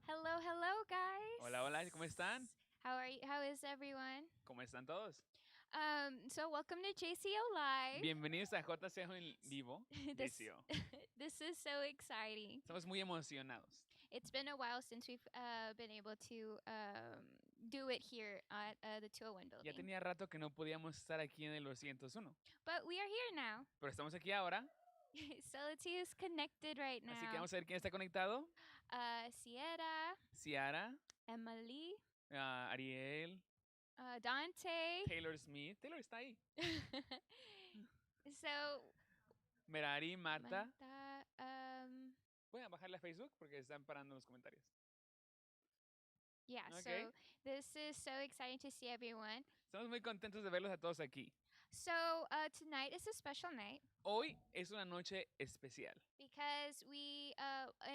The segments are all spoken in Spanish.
Hello, hello, guys. Hola, hola, ¿cómo están? How are you? How is everyone? ¿Cómo están todos? So welcome to JCO Live. Bienvenidos a JCO en vivo, this JCO. this is so exciting. Estamos muy emocionados. It's been a while since we've been able to do it here at the 201 Ya building. tenía rato que no podíamos estar aquí en el 201, But we are here now. pero estamos aquí ahora, So let's see who's connected right now. así que vamos a ver quién está conectado. Sierra, Ciara, Emily, Ariel, Dante. Taylor Smith. Taylor está ahí. So Merari, Marta. Marta, Pueden bajarle a Facebook porque están parando los comentarios. yeah, Okay. so this is so exciting to see everyone. Estamos muy contentos de verlos a todos aquí. So tonight is a special night Hoy es una noche especial because we,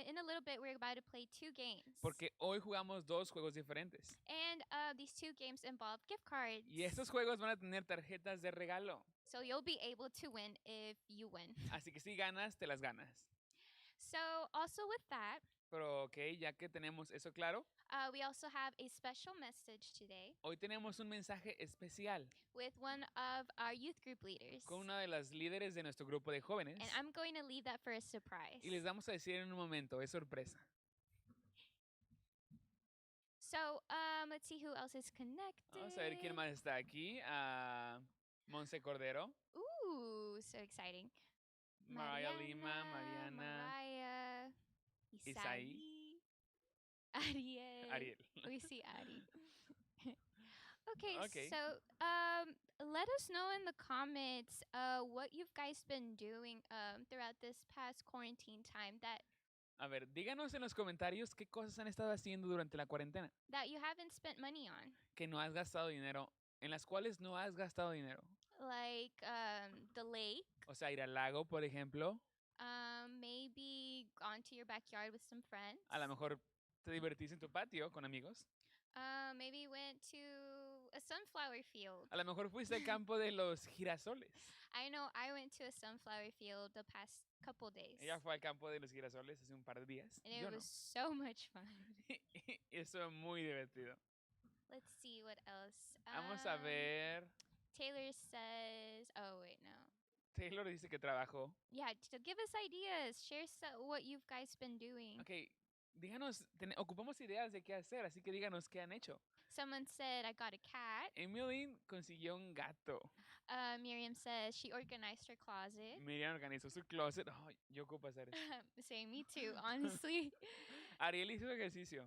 in a little bit, we're about to play two games. porque hoy jugamos dos juegos diferentes. And these two games involve gift cards. Y estos juegos van a tener tarjetas de regalo. So you'll be able to win if you win. Así que si ganas, te las ganas. So also with that, Pero ok, ya que tenemos eso claro, we also have a special message today hoy tenemos un mensaje especial with one of our youth group leaders. con una de las líderes de nuestro grupo de jóvenes. And I'm going to leave that for a surprise. Y les vamos a decir en un momento, es sorpresa. So let's see who else is connected. Vamos a ver quién más está aquí. Monse Cordero, Ooh, so exciting. Mariah Lima, Mariana, Mariah, Isaí, Ariel. Ariel. We see Ari. Okay, Okay. so let us know in the comments what you've guys been doing throughout this past quarantine time A ver, díganos en los comentarios qué cosas han estado haciendo durante la cuarentena, that you haven't spent money on. que no has gastado dinero, en las cuales no has gastado dinero. Like the lake, O sea, ir al lago, por ejemplo. maybe gone to your backyard with some friends. A lo mejor te divertiste en tu patio con amigos. Maybe went to a sunflower field. A lo mejor fuiste al campo de los girasoles. I know I went to a sunflower field the past couple days. Ella fue al campo de los girasoles hace un par de días. And it Yo no. was so much fun. Eso es muy divertido. Let's see what else. Vamos a ver. Taylor says, oh wait, no. Taylor dice que trabajó. Yeah, give us ideas. Share what you guys been doing. Ok, díganos, ocupamos ideas de qué hacer, así que díganos qué han hecho. Someone said, I got a cat. Emily consiguió un gato. Miriam says she organized her closet. Miriam organizó su closet. Oh, yo ocupo hacer eso. Say me too, honestly. Ariel hizo ejercicio.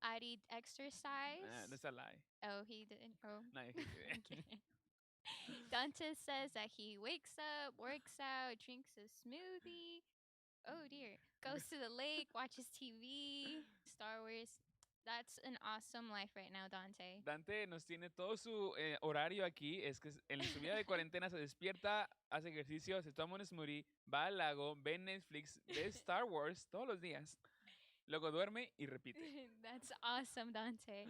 Adi exercise. That's a lie. Oh, he didn't. Oh. No, Okay. Dante says that he wakes up, works out, drinks a smoothie. Oh dear. Goes to the lake, watches TV, Star Wars. That's an awesome life right now, Dante. Dante nos tiene todo su horario aquí. Es que en su vida de cuarentena se despierta, hace ejercicio, se toma un smoothie, va al lago, ve Netflix, ve Star Wars todos los días. Luego duerme y repite. That's awesome, Dante.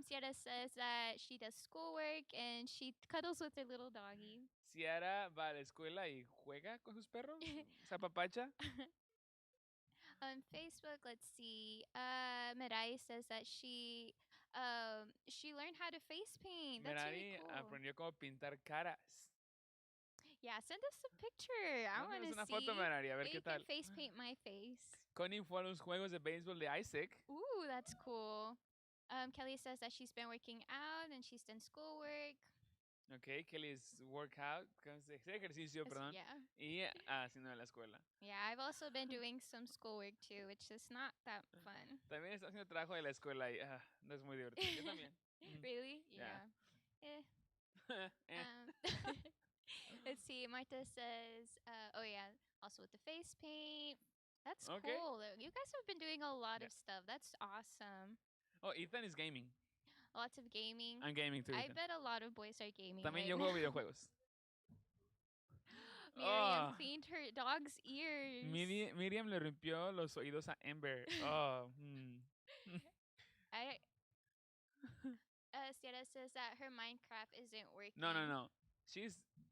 Sierra says that she does schoolwork and she cuddles with her little doggy. Ciara va a la escuela y juega con sus perros. Se apapacha. On Facebook, let's see. Mirai says that she she learned how to face paint. That's really Merari cool. aprendió cómo pintar caras. Yeah, send us a picture. I want Mándanos to una foto, see. Merari, a ver Maybe qué you can tal. face paint my face. Connie fue a los juegos de béisbol de Isaac. Ooh, that's cool. Kelly says that she's been working out and she's done schoolwork. Ok, Kelly's workout, ejercicio, perdón, Yeah. y haciendo de la escuela. Yeah, I've also been doing some schoolwork too, which is not that fun. También está haciendo trabajo de la escuela y no es muy divertido. Yo también. Really? Ya. Yeah. Eh. Eh. Let's see. Marta says, oh yeah, also with the face paint. That's Ok. cool. You guys have been doing a lot Yeah. of stuff. That's awesome. Oh, Ethan is gaming. Lots of gaming. I'm gaming too, I Ethan. bet a lot of boys are gaming También right yo now. juego videojuegos. Miriam Oh, cleaned her dog's ears. Miriam le rompió los oídos a Ember. Oh, I Sierra says that her Minecraft isn't working. No.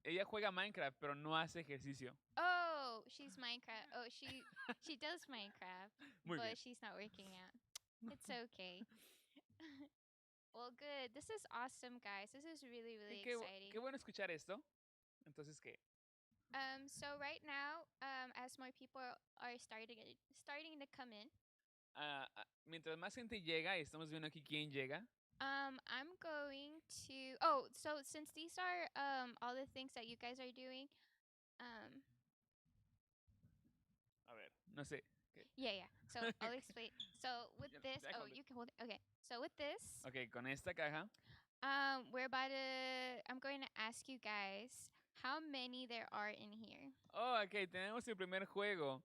Ella juega Minecraft, pero no hace ejercicio. Oh, she's Minecraft. Oh, she does Minecraft, Muy but bien. she's not working out. It's okay. Well, good. This is awesome, guys. This is really, really exciting. Qué bueno escuchar esto. Entonces, ¿qué? So right now, as more people are starting to come in, Mientras más gente llega, y estamos viendo aquí quién llega. I'm going to. Oh, so since these are all the things that you guys are doing, A ver, no sé. yeah. So I'll explain. So with this, Ya oh, hold it. you can hold it. Okay. So with this, Ok, con esta caja. we're about to. I'm going to ask you guys how many there are in here. Oh, ok, tenemos el primer juego.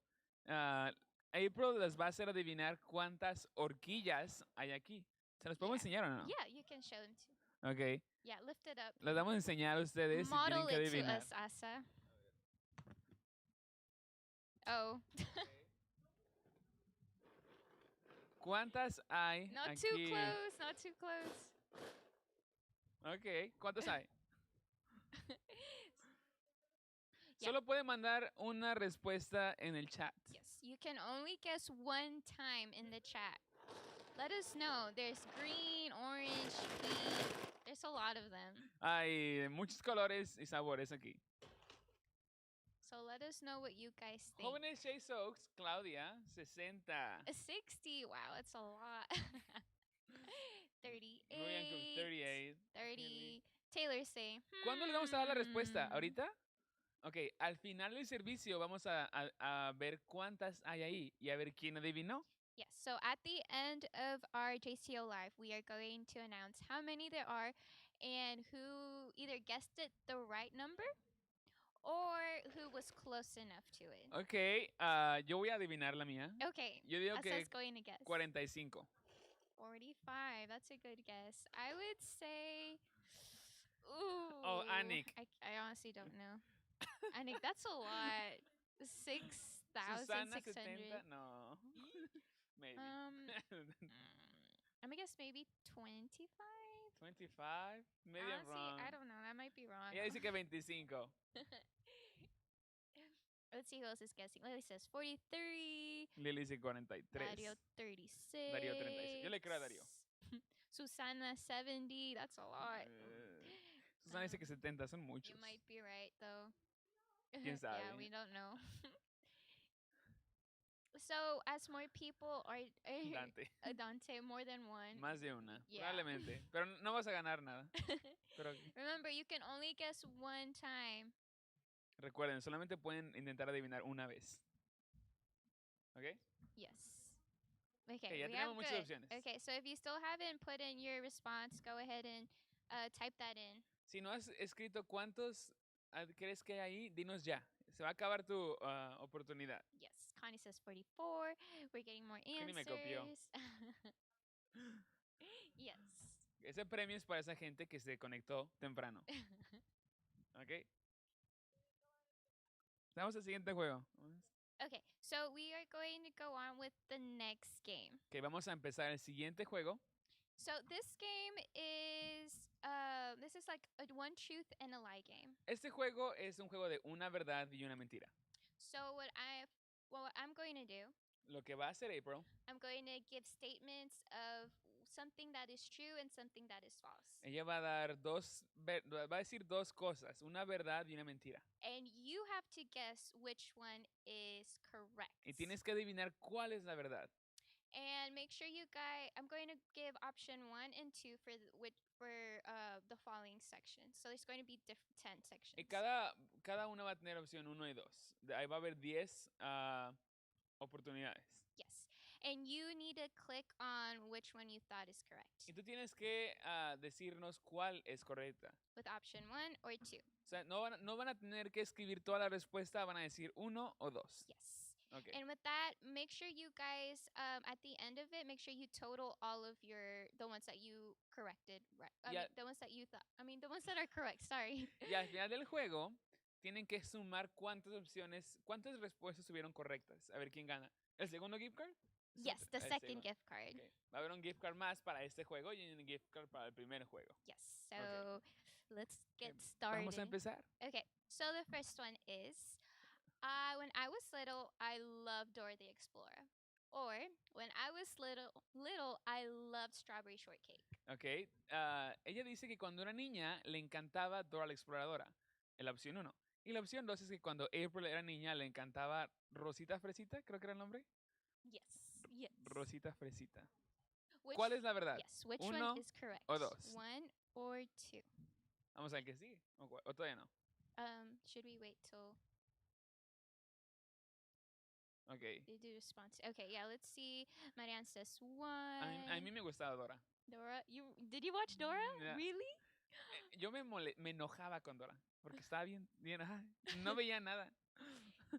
April les va a hacer adivinar cuántas horquillas hay aquí. ¿Se las podemos enseñar o no? Yeah, you can show them too. Ok, Yeah, lift it up. las vamos a enseñar a ustedes y tienen Model que it to adivinar. us, Asa. Oh. ¿Cuántas hay Not aquí? too close, not too close. Ok, ¿cuántas hay? Yeah. Solo puede mandar una respuesta en el chat. Yes, you can only guess one time in the chat. Let us know. There's green, orange, pink. There's a lot of them. Hay muchos colores y sabores aquí. So let us know what you guys think. Jóvenes JCO, Claudia, 60. 60. Wow, that's a lot. 38. Muy bien, 38. 30. Taylor say. ¿Cuándo le vamos a dar la respuesta? ¿Ahorita? Ok, al final del servicio vamos a ver cuántas hay ahí y a ver quién adivinó. Yes, so at the end of our JCO Live, we are going to announce how many there are and who either guessed it the right number or who was close enough to it. Ok, yo voy a adivinar la mía. Okay, Yo digo que Asa's going to guess. 45. 45, that's a good guess. I would say... Ooh. Oh, Anik. I honestly don't know. Anik, that's a lot. 6,600. Susana, 70. No. Maybe. I'm gonna guess maybe 25. 25. Maybe I'm Honestly, wrong. I don't know. That might be wrong. Ella dice que 25. Let's see who else is guessing. Lily says 43. Lily dice 43. Dario 36. Darío 36. Yo le creo a Darío. Susana 70. That's a lot. Susana dice que 70. Son muchos. You might be right though. ¿Quién sabe? Yeah, we don't know. So, as more people are Dante. Dante, more than one. Más de una. Yeah. Probablemente. Pero no vas a ganar nada. Pero Remember, you can only guess one time. recuerden, solamente pueden intentar adivinar una vez. ¿Ok? Yes. Okay, Okay, ya we have tenemos muchas good. opciones. Okay, so if you still haven't put in your response, go ahead and type that in. Si no has escrito cuántos crees que hay ahí, dinos ya. Se va a acabar tu oportunidad. Yes, Connie says 44. We're getting more Connie me copió. answers. Yes. Ese premio es para esa gente que se conectó temprano. ¿Ok? Vamos al siguiente juego. Okay, so we are going to go on with the next game. Ok, vamos a empezar el siguiente juego. So this game is this is like a one truth and a lie game. Este juego es un juego de una verdad y una mentira. So what I'm going to do, Lo que va a hacer April I'm going to give statements of something that is true and something that is false. Ella va a dar va a decir dos cosas, una verdad y una mentira. And you have to guess which one is Y correct. tienes que adivinar cuál es la verdad. And make sure you guys, I'm going to give option 1 and 2 for the following sections. So there's going to be 10 Y sections. cada una va a tener opción 1 y 2. Ahí va a haber 10 oportunidades. Yes. And you need to click on which one you thought is correct. Y tú tienes que decirnos cuál es correcta. With option 1 or 2. O sea, no van a tener que escribir toda la respuesta, van a decir 1 o 2. Yes. Okay. And with that, make sure you guys, at the end of it, make sure you total all of the ones that you corrected. Right. The ones that you thought, the ones that are correct, sorry. Y al final del juego, tienen que sumar cuántas respuestas tuvieron correctas. A ver quién gana. ¿El segundo gift card? Yes, the second gift card. Okay. Va a haber un gift card más para este juego y un gift card para el primer juego. Yes, so let's get started. Vamos a empezar. Okay, so the first one is, when I was little, I loved Dora the Explorer. Or, when I was little, I loved strawberry shortcake. Ok, ella dice que cuando era niña le encantaba Dora la Exploradora, en la opción 1. Y la opción 2 es que cuando April era niña le encantaba Rosita Fresita, creo que era el nombre. Yes, yes. Rosita Fresita. ¿Cuál es la verdad? Yes, which ¿Uno one is correct? o 2? 1 or 2. Vamos a ver qué sigue. ¿O todavía no? Should we wait till... Okay. They do response. Okay, yeah, let's see. Marianne says 1. A mí me gustaba Dora. Dora, did you watch Dora? Yeah. Really? Yo me enojaba con Dora porque estaba bien, no veía nada.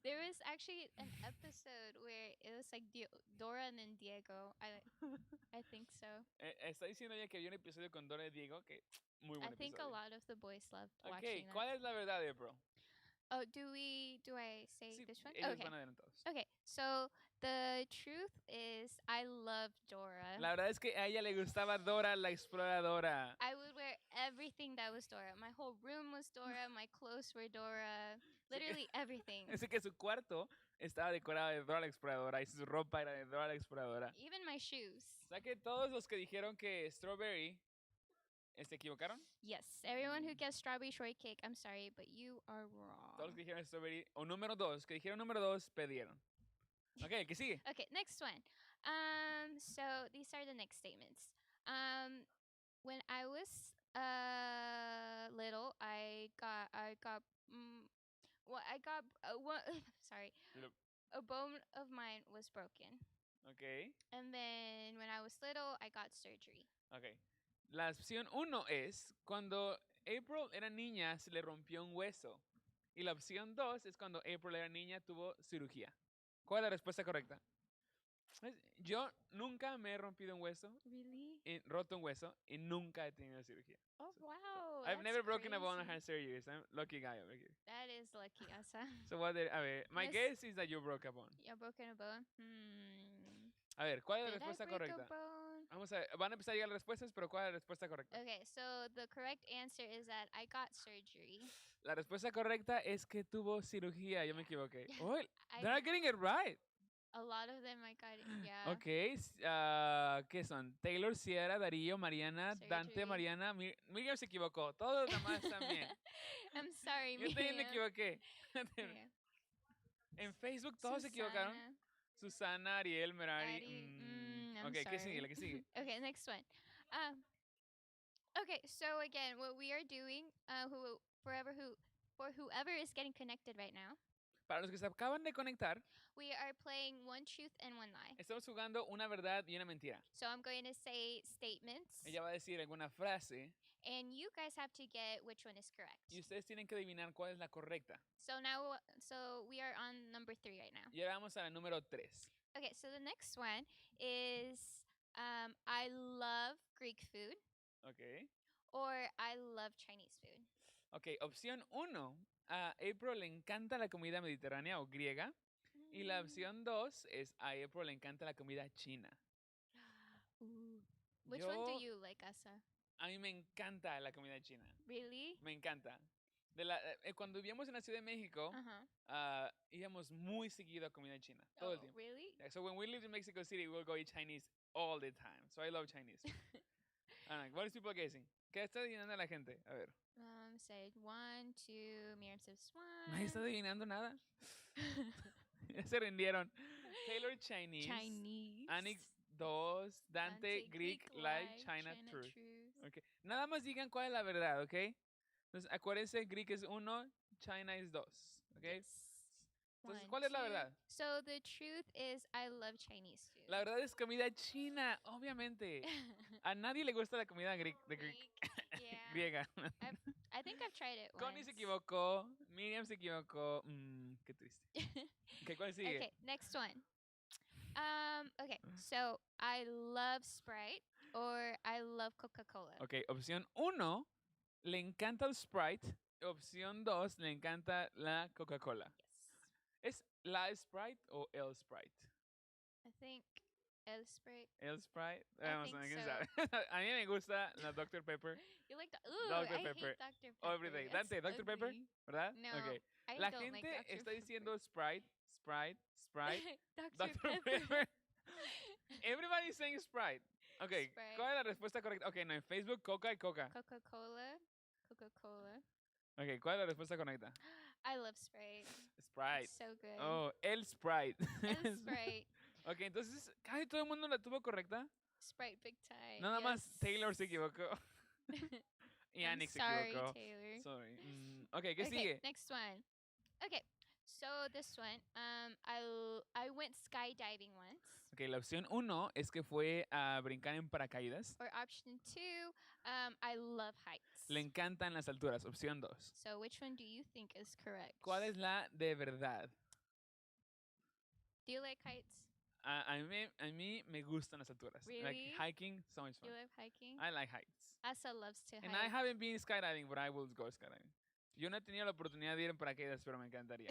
There was actually an episode where it was like Dora and then Diego. I think so. Está diciendo ella que había un episodio con Dora y Diego que muy buen I think episodio. a lot of the boys loved watching Okay, that. ¿cuál es la verdad, April? Oh, do I say Sí, this one? ellos Okay. van adelantados. Okay, so the truth is I love Dora. La verdad es que a ella le gustaba Dora la Exploradora. I would wear everything that was Dora. My whole room was Dora. My clothes were Dora. Literally everything. Es que su cuarto estaba decorado de Dora la Exploradora y su ropa era de Dora la Exploradora. Even my shoes. O sea que todos los que dijeron que Strawberry ¿se equivocaron? Yes, everyone who gets strawberry shortcake, I'm sorry, but you are wrong. Todos los que dijeron Strawberry, o número 2, que dijeron número 2, perdieron. Ok, ¿qué sigue? Okay, next one. So these are the next statements. When I was little, sorry, a bone of mine was broken. Ok. And then when I was little, I got surgery. Ok. La opción 1 es cuando April era niña se le rompió un hueso. Y la opción 2 es cuando April era niña tuvo cirugía. ¿Cuál es la respuesta correcta? Yo nunca me he rompido un hueso. Really? Roto un hueso y nunca he tenido cirugía. Oh, wow. I've never broken a bone or crazy. had surgery. So I'm a lucky guy over here. That is lucky, Asa. So what did, a ver, my Yes. guess is that you broke a bone. You broken a bone? A ver, ¿cuál es la Did I respuesta break correcta? a bone? Vamos a ver, van a empezar a llegar las respuestas, pero ¿cuál es la respuesta correcta? Okay, so the correct answer is that I got surgery. La respuesta correcta es que tuvo cirugía. Yo me equivoqué. Oh, I, they're not getting it right. a lot of them I got, yeah. Ok, ¿qué son? Taylor, Sierra, Darío, Mariana, Dante, Surgery. Mariana. Miriam se equivocó. Todos los demás también. I'm sorry, Yo también me Miriam. equivoqué. Yeah. En Facebook todos se equivocaron. Susana, Ariel, Merari. I'm Ok, ¿qué sorry. sigue? ¿Qué sigue? Okay, next one. Okay, so again, what we are doing, for whoever is getting connected right now, Para los que se acaban de conectar, we are playing one truth and one lie. estamos jugando una verdad y una mentira. So I'm going to say statements, Ella va a decir alguna frase and you guys have to get which one is correct. y ustedes tienen que adivinar cuál es la correcta. So we are on number 3 right now. Y ahora vamos a la número 3. Okay, so the next one is I love Greek food Ok. or I love Chinese food. Ok, opción 1. A April le encanta la comida mediterránea o griega. Y la opción 2 es a April le encanta la comida china. Ooh. Which one do you like, Asa? A mí me encanta la comida china. Really? Me encanta. Cuando vivíamos en la Ciudad de México, Uh-huh. íbamos muy seguido a comida china, todo el Oh, tiempo. really? Yeah, so when we lived in Mexico City, we'll go eat Chinese all the time. So I love Chinese food. What is people guessing? ¿Qué está adivinando la gente? A ver. Say one, two, Mirrors ¿Nadie está one. adivinando nada? Ya se rindieron. Taylor Chinese, Chinese. Anix 2, Dante Dante Greek, Greek Live, Live, China China Truth. Truth. Okay. Nada más digan cuál es la verdad, ¿ok? Entonces, acuérdense, Greek es 1, China es 2, ¿ok? Yes. Entonces, One, ¿cuál es la two. verdad? So the truth is, I love Chinese La food. verdad es comida china, obviamente. A nadie le gusta la comida de Greek. Yeah. griega. I think I've tried it Connie se once. equivocó, Miriam se equivocó. Qué triste. Ok, ¿cuál sigue? Okay, next one. Okay, so I love Sprite or I love Coca-Cola. Ok, opción 1, le encanta el Sprite. Opción 2, le encanta la Coca-Cola. Yes. ¿Es la Sprite o el Sprite? I think El Sprite. El Sprite. I Vamos a think ver quién so. sabe. A mí me gusta la Dr. Pepper. You like that? Ooh, Dr. I Pepper. hate Dr. Pepper. Every day. That's Dante, Dr. Pepper, ugly. ¿verdad? No, Ok. I La don't like gente Dr. está Pepper. diciendo Sprite, Sprite, Sprite. Dr. Dr. Pepper. Pepper. Everybody's saying Sprite. Ok, Sprite. ¿cuál es la respuesta correcta? Ok, no, en Facebook, Coca y Coca. Coca-Cola. Coca-Cola. Ok, ¿cuál es la respuesta correcta? I love Sprite. Sprite. It's so good. Oh, el Sprite. El Sprite. Ok, entonces casi todo el mundo la tuvo correcta. Sprite big time. Nada yes. más Taylor se equivocó. Y I'm Annick se sorry, equivocó. Taylor. Sorry. Ok, ¿qué Okay, sigue? next one. Okay, so this one, I went skydiving once. Ok, la opción 1 es que fue a brincar en paracaídas. Or option 2, I love heights. Le encantan las alturas. Opción 2. So which one do you think is correct? ¿Cuál es la de verdad? Do you like heights? A mí me gustan las alturas. Really? Like hiking, so much fun. You love hiking? I like heights. Asa loves to And I hike. haven't been skydiving, but I will go skydiving. Yo no he tenido la oportunidad de ir en paracaídas, pero me encantaría.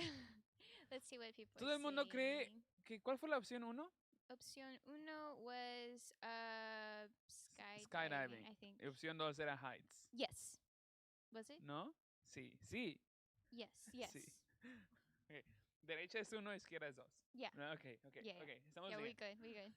Let's see what people Todo el mundo cree saying. que ¿cuál fue la opción 1? Opción 1 was Skydiving. I think. Y opción 2 era heights. Yes. Was it? ¿No? Sí, sí. Yes, yes. Sí. Okay. Derecha es 1, izquierda es 2. Yeah. Ok, ok, Yeah, ok. Estamos Yeah, we bien. good, we good.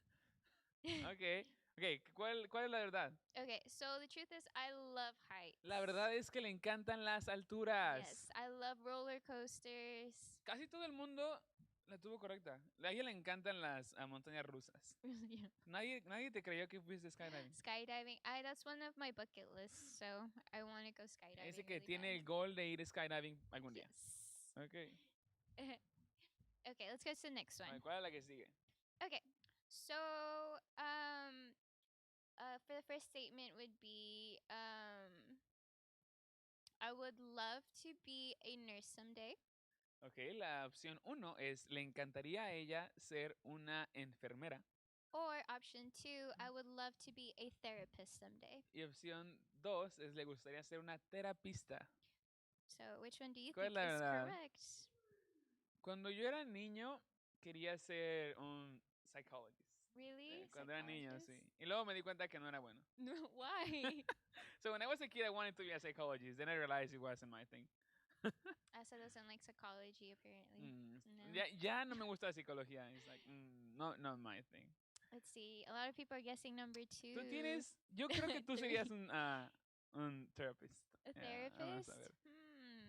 Ok, ok. ¿Cuál es la verdad? Okay, so the truth is I love heights. La verdad es que le encantan las alturas. Yes, I love roller coasters. Casi todo el mundo la tuvo correcta. A ella le encantan las montañas rusas. Yeah. Nadie te creyó que fuiste skydiving. Skydiving, that's one of my bucket lists, so I want to go skydiving. Ese que really tiene bad. el gol de ir skydiving algún día. Yes. Ok. Okay, let's go to the next A one. ver, ¿cuál es la que sigue? Okay, so for the first statement would be I would love to be a nurse someday. Ok, la opción 1 es, le encantaría a ella ser una enfermera. Or option 2, I would love to be a therapist someday. Y opción 2 es, le gustaría ser una terapista. So which one do you ¿Cuál es think la is verdad? correct? Cuando yo era niño, quería ser un psychologist. Really? Cuando era niño, sí. Psychologist? Y luego me di cuenta que no era bueno. Why? So when I was a kid, I wanted to be a psychologist. Then I realized it wasn't my thing. Asa doesn't like psychology apparently. No. Ya no me gusta la psicología. It's like, not my thing. Let's see. A lot of people are guessing number 2. Tú tienes, yo creo que tú serías un therapist. A Yeah, vamos therapist? a ver.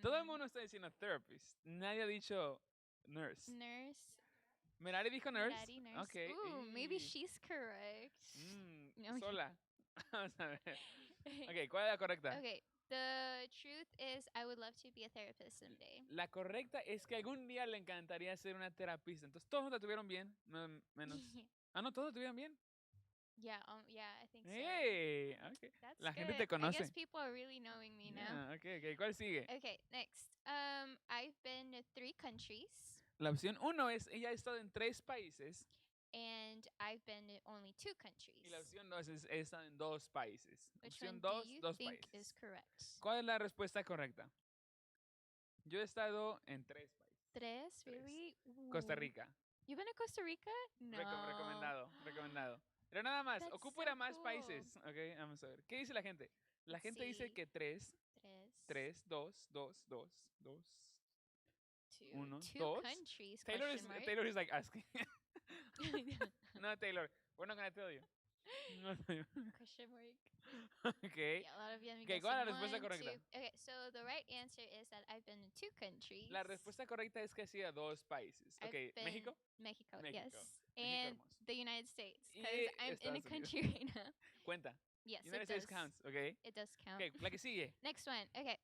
Todo el mundo está diciendo therapist. Nadie ha dicho nurse. Nurse. Merari dijo nurse. Daddy nurse. Okay. Ooh, maybe she's correct. No, Sola. Vamos a ver. Ok, ¿cuál es la correcta? Okay. The truth is, I would love to be a therapist someday. La correcta es que algún día le encantaría ser una terapista. Entonces todos la tuvieron bien, menos. Ah, no, todos la tuvieron bien. Yeah, I think so. Hey, okay. That's La good. gente te I conoce. guess people are really knowing me now. Yeah, okay. ¿Cuál sigue? Okay, next. I've been to 3 countries. La opción 1 es, ella ha estado en 3 países. And I've been to only 2 countries. Y la opción 2 es, he estado en 2 países. Which Opción one 2, do you 2 think países. is correct? ¿Cuál es la respuesta correcta? Yo he estado en 3 países. 3? Tres. Really? Costa Ooh. Rica. You've been to Costa Rica? No. Recomendado. Pero nada más, That's ocupo so ir a más cool. países. Ok, vamos a ver. ¿Qué dice la gente? La Let's gente dice see. que 3. 3. tres, dos, dos, dos, dos, uno, Two dos. countries? Taylor is Question mark. Taylor is like asking. No, Taylor, we're not gonna tell you. No, tell you. Question mark. Okay. Yeah, a lot of you have Okay, ¿cuál guessing es la respuesta one, correcta? two. Okay, so the right answer is that I've been to two countries. La respuesta correcta es que ha sido dos países. I've Okay, been México. Mexico, yes, México. México and hermoso. the United States, because Y I'm in a Estados Unidos. country right now. Cuenta. Yes, United it States does. counts, okay? It does count. Okay, la que sigue. Next one. Okay,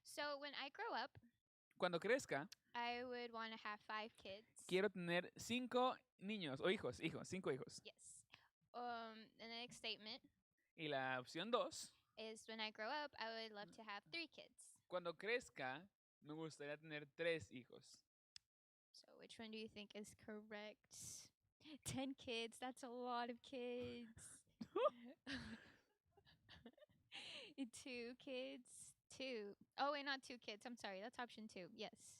so when I grow up, Cuando crezca, I would want to have 5 kids. quiero tener 5 niños o hijos, 5 hijos. Yes. The next statement Y la opción 2, is when I grow up, I would love to have 3 kids. cuando crezca, me gustaría tener 3 hijos. So which one do you think is correct? 10 kids, that's a lot of kids. 2 kids. 2. Oh, wait, not 2 kids. I'm sorry. That's option 2. Yes.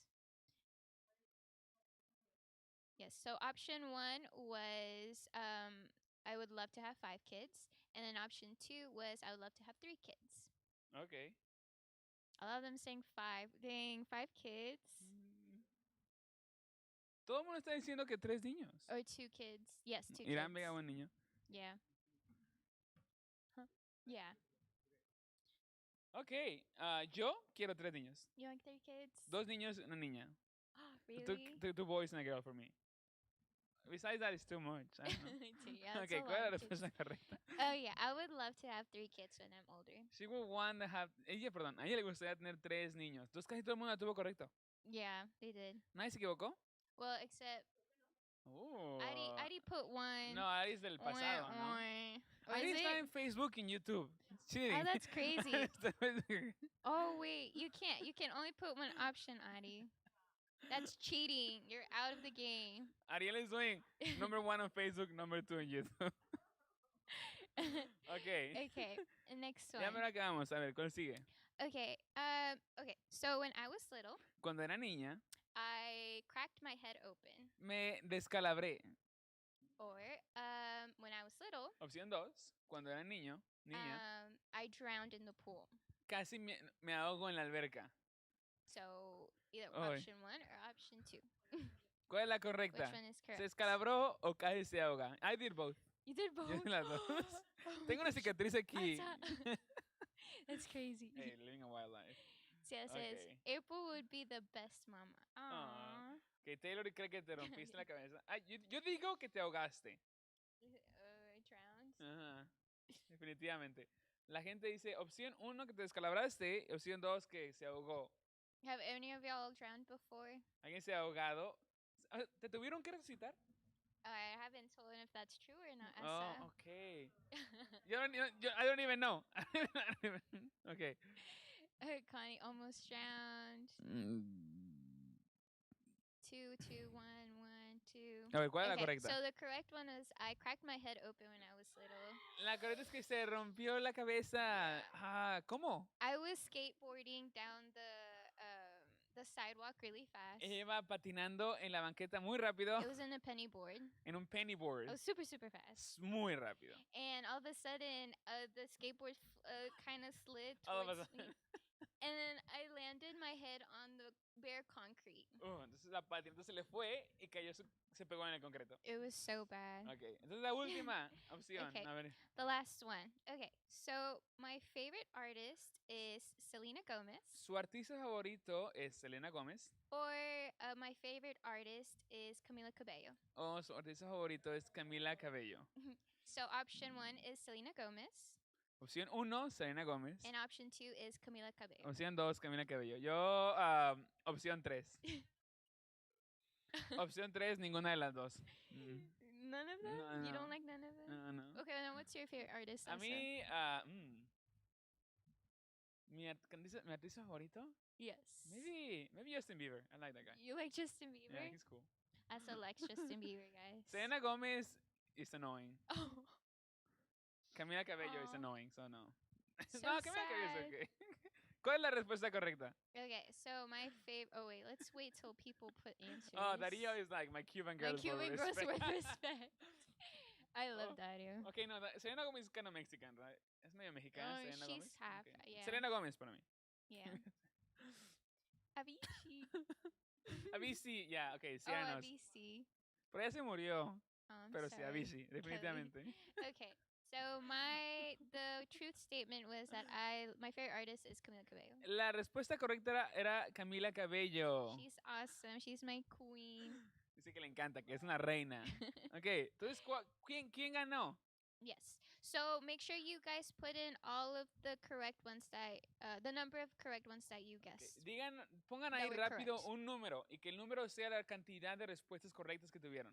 Yes. So option 1 was I would love to have 5 kids. And then option 2 was I would love to have 3 kids. Okay. A lot of them saying 5. Dang, 5 kids. Todo el mundo está diciendo que 3 niños. Or 2 kids. Yes, 2 Irán kids. Vega, buen niño. Yeah. Huh. Yeah. Ok, yo quiero 3 niños. You like 3 kids? 2 niños y una niña. Really? 2 boys and a girl for me. Besides that, it's too much. I don't know. Yeah, that's Ok, a ¿cuál es la lot of kids. respuesta correcta? Oh, yeah. I would love to have 3 kids when I'm older. She would want to have... a ella le gustaría tener 3 niños. Entonces casi todo el mundo la tuvo correcto. Yeah, they did. ¿Nadie se equivocó? Well, except Oh. Adi put 1. No, Ari es del pasado, ¿no? Or Ari is está it? en Facebook y en YouTube. Cheating. Oh, that's crazy. Está- Oh, wait. You can't. You can only put 1 option, Adi. That's cheating. You're out of the game. Ariel is doing number 1 on Facebook, number 2 en YouTube. Ok. Okay, next one. Ya me lo acabamos. A ver, ¿cuál sigue? Okay. Okay. So when I was little, Cuando era niña, I cracked my head open. me descalabré. Or when I was little, Opción 2. Cuando era niño, niña, I drowned in the pool. casi me ahogo en la alberca. So either Oy. option 1 or option 2. ¿Cuál es la Which correcta? one is ¿Se correct? descalabró o casi se ahoga? I did both. You did Yo both. hice las dos. Oh my Tengo una gosh. cicatriz aquí. That's crazy. Hey, living a wild life. So it says Okay. April would be the best mama. Aww. Que Taylor cree que te rompiste la cabeza. Ay, yo digo que te ahogaste. Drowned. Ajá. Definitivamente. La gente dice opción 1 que te descalabraste, opción 2 que se ahogó. Have any of y'all drowned before? ¿Alguien se ha ahogado? ¿Te tuvieron que resucitar? I haven't told him if that's true or not. Oh, okay. I don't even know. Okay. Connie almost drowned. 2, 2, 1, 1, 2. A ver, ¿cuál es la Okay, correcta? so the correct one is I cracked my head open when I was little. La correcta es que se rompió la cabeza. Ah, ¿cómo? I was skateboarding down the sidewalk really fast. Ella iba patinando en la banqueta muy rápido It was in a penny board. en un penny board. I was super, super fast. Muy rápido. And all of a sudden, the skateboard kind of slid All of a towards me. And then I landed my head on the bare concrete. Entonces la patineta se le fue y cayó, se pegó en el concreto. It was so bad. Okay. Entonces la última opción. Okay. A ver. The last one. Okay, so my favorite artist is Selena Gomez. Su artista favorito es Selena Gómez. Or my favorite artist is Camila Cabello. O su artista favorito es Camila Cabello. So option 1 is Selena Gomez. Opción 1, Selena Gómez. And option 2 is Camila Cabello. Opción 2, Camila Cabello. Yo, opción 3. Opción 3, ninguna de las dos. None of them? No, You no. don't like none of them? No. Okay, then what's your favorite artist? A Also? mí, mi artista favorito? Yes. Maybe Justin Bieber. I like that guy. You like Justin Bieber? Yeah, he's cool. I select Justin Bieber, guys. Selena Gómez is annoying. Oh, Camila Cabello is Aw. annoying, so no. so No, Camila Cabello sad. es okay. ¿Cuál es la respuesta correcta? Okay, so my favorite. Oh wait, let's wait till people put answers. Oh, Darío is like my Cuban My girl. Cuban for girls respect. with respect. I love Oh, Dario. Okay, no, Selena Gómez is kind of Mexican, right? Es medio mexicana, Oh, Selena she's Gómez. half, Okay. yeah. Selena Gómez para mí. Yeah. Avicii. Avicii, ya, ok, Oh, Cyrano's. Avicii. Pero ella se murió. Oh, I'm Pero sí, sorry. Avicii, definitivamente. Okay. So the truth statement was that my favorite artist is Camila Cabello. La respuesta correcta era Camila Cabello. She's awesome. She's my queen. Dice que le encanta, que es una reina. Ok, entonces, ¿quién ganó? Yes. So make sure you guys put in all of the correct ones that the number of correct ones that you Ok, guessed. Pongan That ahí were rápido correct. un número y que el número sea la cantidad de respuestas correctas que tuvieron.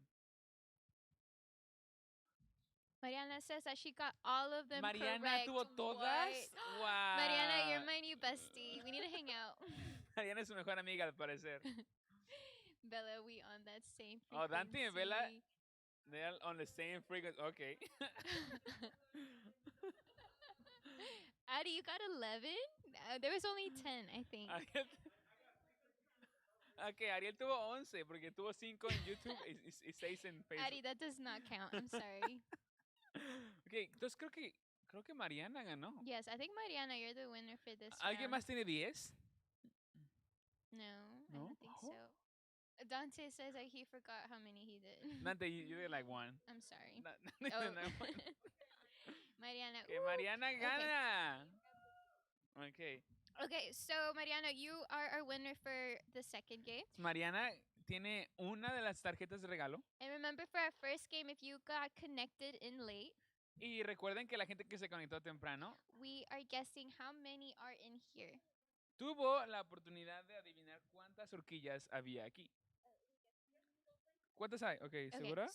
Mariana says that she got all of them Mariana correct. tuvo todas. What? Wow. Mariana, you're my new bestie. We need to hang out. Mariana es su mejor amiga al parecer. Bella, we on that same frequency. Oh, Dante y Bella, they're on the same frequency. Okay. Addie, you got 11? There was only 10, I think. Ok, Ariel tuvo 11 porque tuvo 5 en YouTube y 6 en Facebook. Addie, that does not count. I'm sorry. Ok, entonces creo que Mariana ganó. Yes, I think Mariana, you're the winner for this ¿Alguien round. más tiene 10? No, I No? don't think Oh. so. Dante says that he forgot how many he did. Dante, you did like 1. I'm sorry. Oh. Mariana. Que Mariana gana. Okay. Okay, so Mariana, you are our winner for the second game. Mariana tiene una de las tarjetas de regalo. And remember, for our first game, if you got connected in late, Y recuerden que la gente que se conectó temprano we are guessing how many are in here. tuvo la oportunidad de adivinar cuántas horquillas había aquí. ¿Cuántas hay? Okay, ¿segura?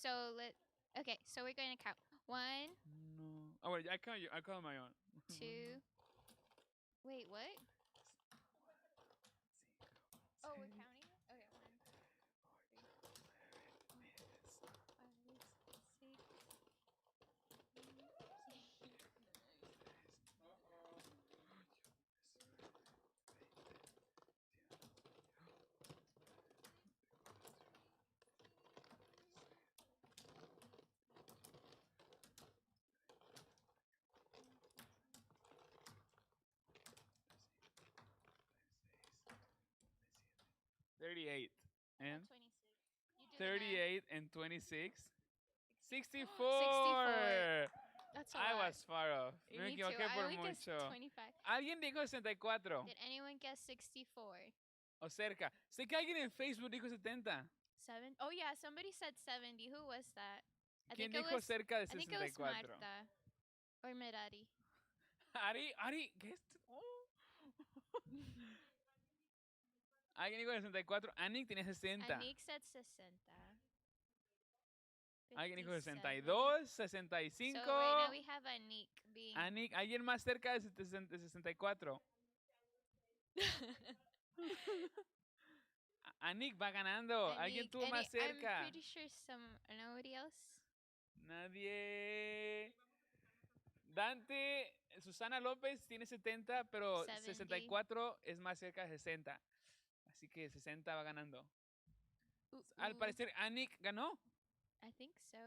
Okay, so we're going to count. 1, No. Oh, wait, I count my own. 2. Wait, what? Oh, we're counting it? Okay, 1, 2, 3, 4, 5, 6, 38 and 26. You do the math. 38 and 26. 64. 64. That's a I lot. was far off. Me Me too. equivoqué I por only guessed mucho. 25. Alguien dijo 64 Did anyone guess 64? o cerca. Sé que alguien en Facebook dijo 70. 7? Oh yeah, somebody said 70. Who was that? ¿Quién dijo cerca de I think it was 64? Marta or Merari. Ari, ¿qué es? Oh. Alguien dijo 64. Anik tenía 60. Anik said 60. Alguien dijo 57. 62, 65. So right now we have Anik being. Anik, ¿alguien más cerca de 64? Anik va ganando. Alguien tuvo más cerca. I'm pretty sure nobody else. Nadie. Dante, Susana López tiene 70, pero 70. 64 es más cerca de 60. Así que 60 va ganando. Al parecer, Anik ganó. I think so.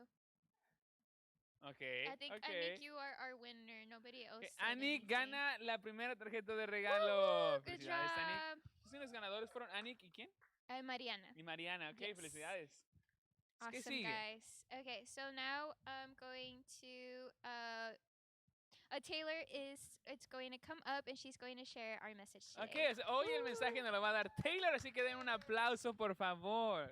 Okay. I think Anik, you are our winner. Nobody else. Okay. Said Anik anything. gana la primera tarjeta de regalo. Good Felicidades, job. Anik. Los ganadores fueron Anik y quién? Mariana. Y Mariana. Ok, Yes. felicidades. Awesome, ¿Qué sigue? guys. Okay, so now I'm going to Taylor it's going to come up and she's going to share our message today. Ok, hoy el mensaje nos lo va a dar Taylor, así que den un aplauso, por favor.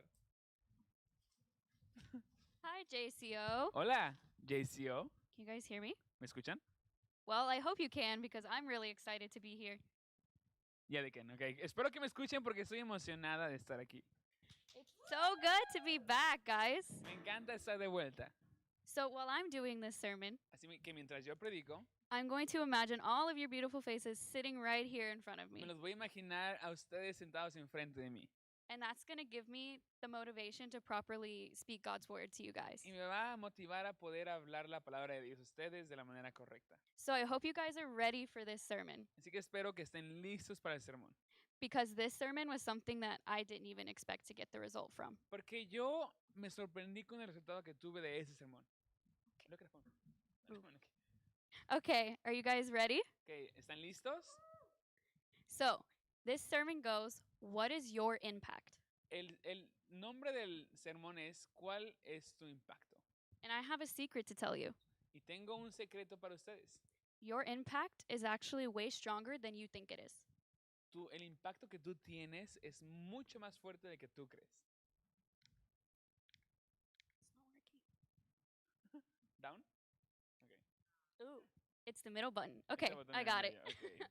Hi, JCO. Hola, JCO. Can you guys hear me? ¿Me escuchan? Well, I hope you can because I'm really excited to be here. Ya de que no, ok. Espero que me escuchen porque estoy emocionada de estar aquí. It's so good to be back, guys. Me encanta estar de vuelta. So while I'm doing this sermon, Así que mientras yo predico, I'm going to imagine all of your beautiful faces sitting right here in front of me. me los voy a imaginar a ustedes sentados enfrente de mí. And that's going to give me the motivation to properly speak God's word to you guys. Y me va a motivar a poder hablar la palabra de Dios a ustedes de la manera correcta. So I hope you guys are ready for this sermon Así que espero que estén listos para el sermón. because this sermon was something that I didn't even expect to get the result from. Porque yo me sorprendí con el resultado que tuve de ese sermón. El micrófono. Okay, are you guys ready? Ok, ¿están listos? So, this sermon goes, what is your impact? El nombre del sermón es ¿Cuál es tu impacto? And I have a secret to tell you. Y tengo un secreto para ustedes. Your impact is actually way stronger than you think it is. El impacto que tú tienes es mucho más fuerte de que tú crees. It's not working. ¿Down? Okay. Ooh, it's the middle button. Ese Okay, botón I en got it. medio, okay.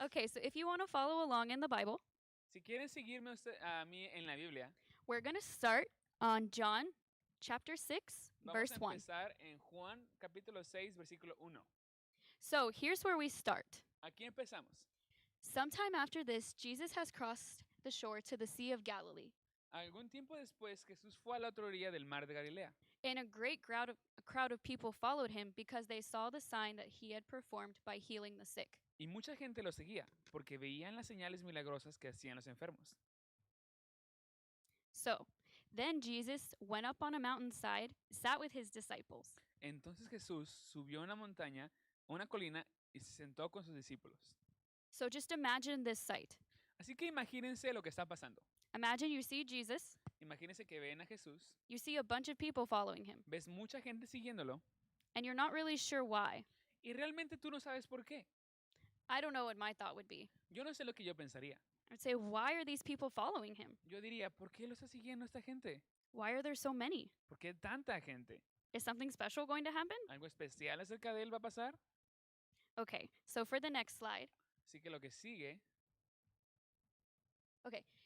Okay, so if you want to follow along in the Bible, Si quieren seguirme a mí en la Biblia, we're going to start on John chapter 6, vamos verse a 1. empezar en Juan capítulo 6, versículo 1. So here's where we start. Aquí empezamos. Sometime after this, Jesus has crossed the shore to the Sea of Galilee, Algún tiempo después, Jesús fue a la otra orilla del mar de Galilea. and a crowd of people followed him because they saw the sign that he had performed by healing the sick. Y mucha gente lo seguía porque veían las señales milagrosas que hacían los enfermos. So then Jesus went up on a mountainside, sat with his disciples. Entonces Jesús subió a una montaña, a una colina, y se sentó con sus discípulos. So just imagine this sight. Así que imagínense lo que está pasando. Imagine you see Jesus, Imagínense que ven a Jesús, you see a bunch of people following him, ves mucha gente siguiéndolo, and you're not really sure why. y realmente tú no sabes por qué. I don't know what my thought would be. Yo no sé lo que yo pensaría. I'd say, why are these people following him? Yo diría, ¿por qué lo está siguiendo esta gente? Why are there so many? ¿Por qué tanta gente? Is something special going to happen? ¿Algo especial acerca de él va a pasar? Okay, so for the next slide, Así que lo que sigue,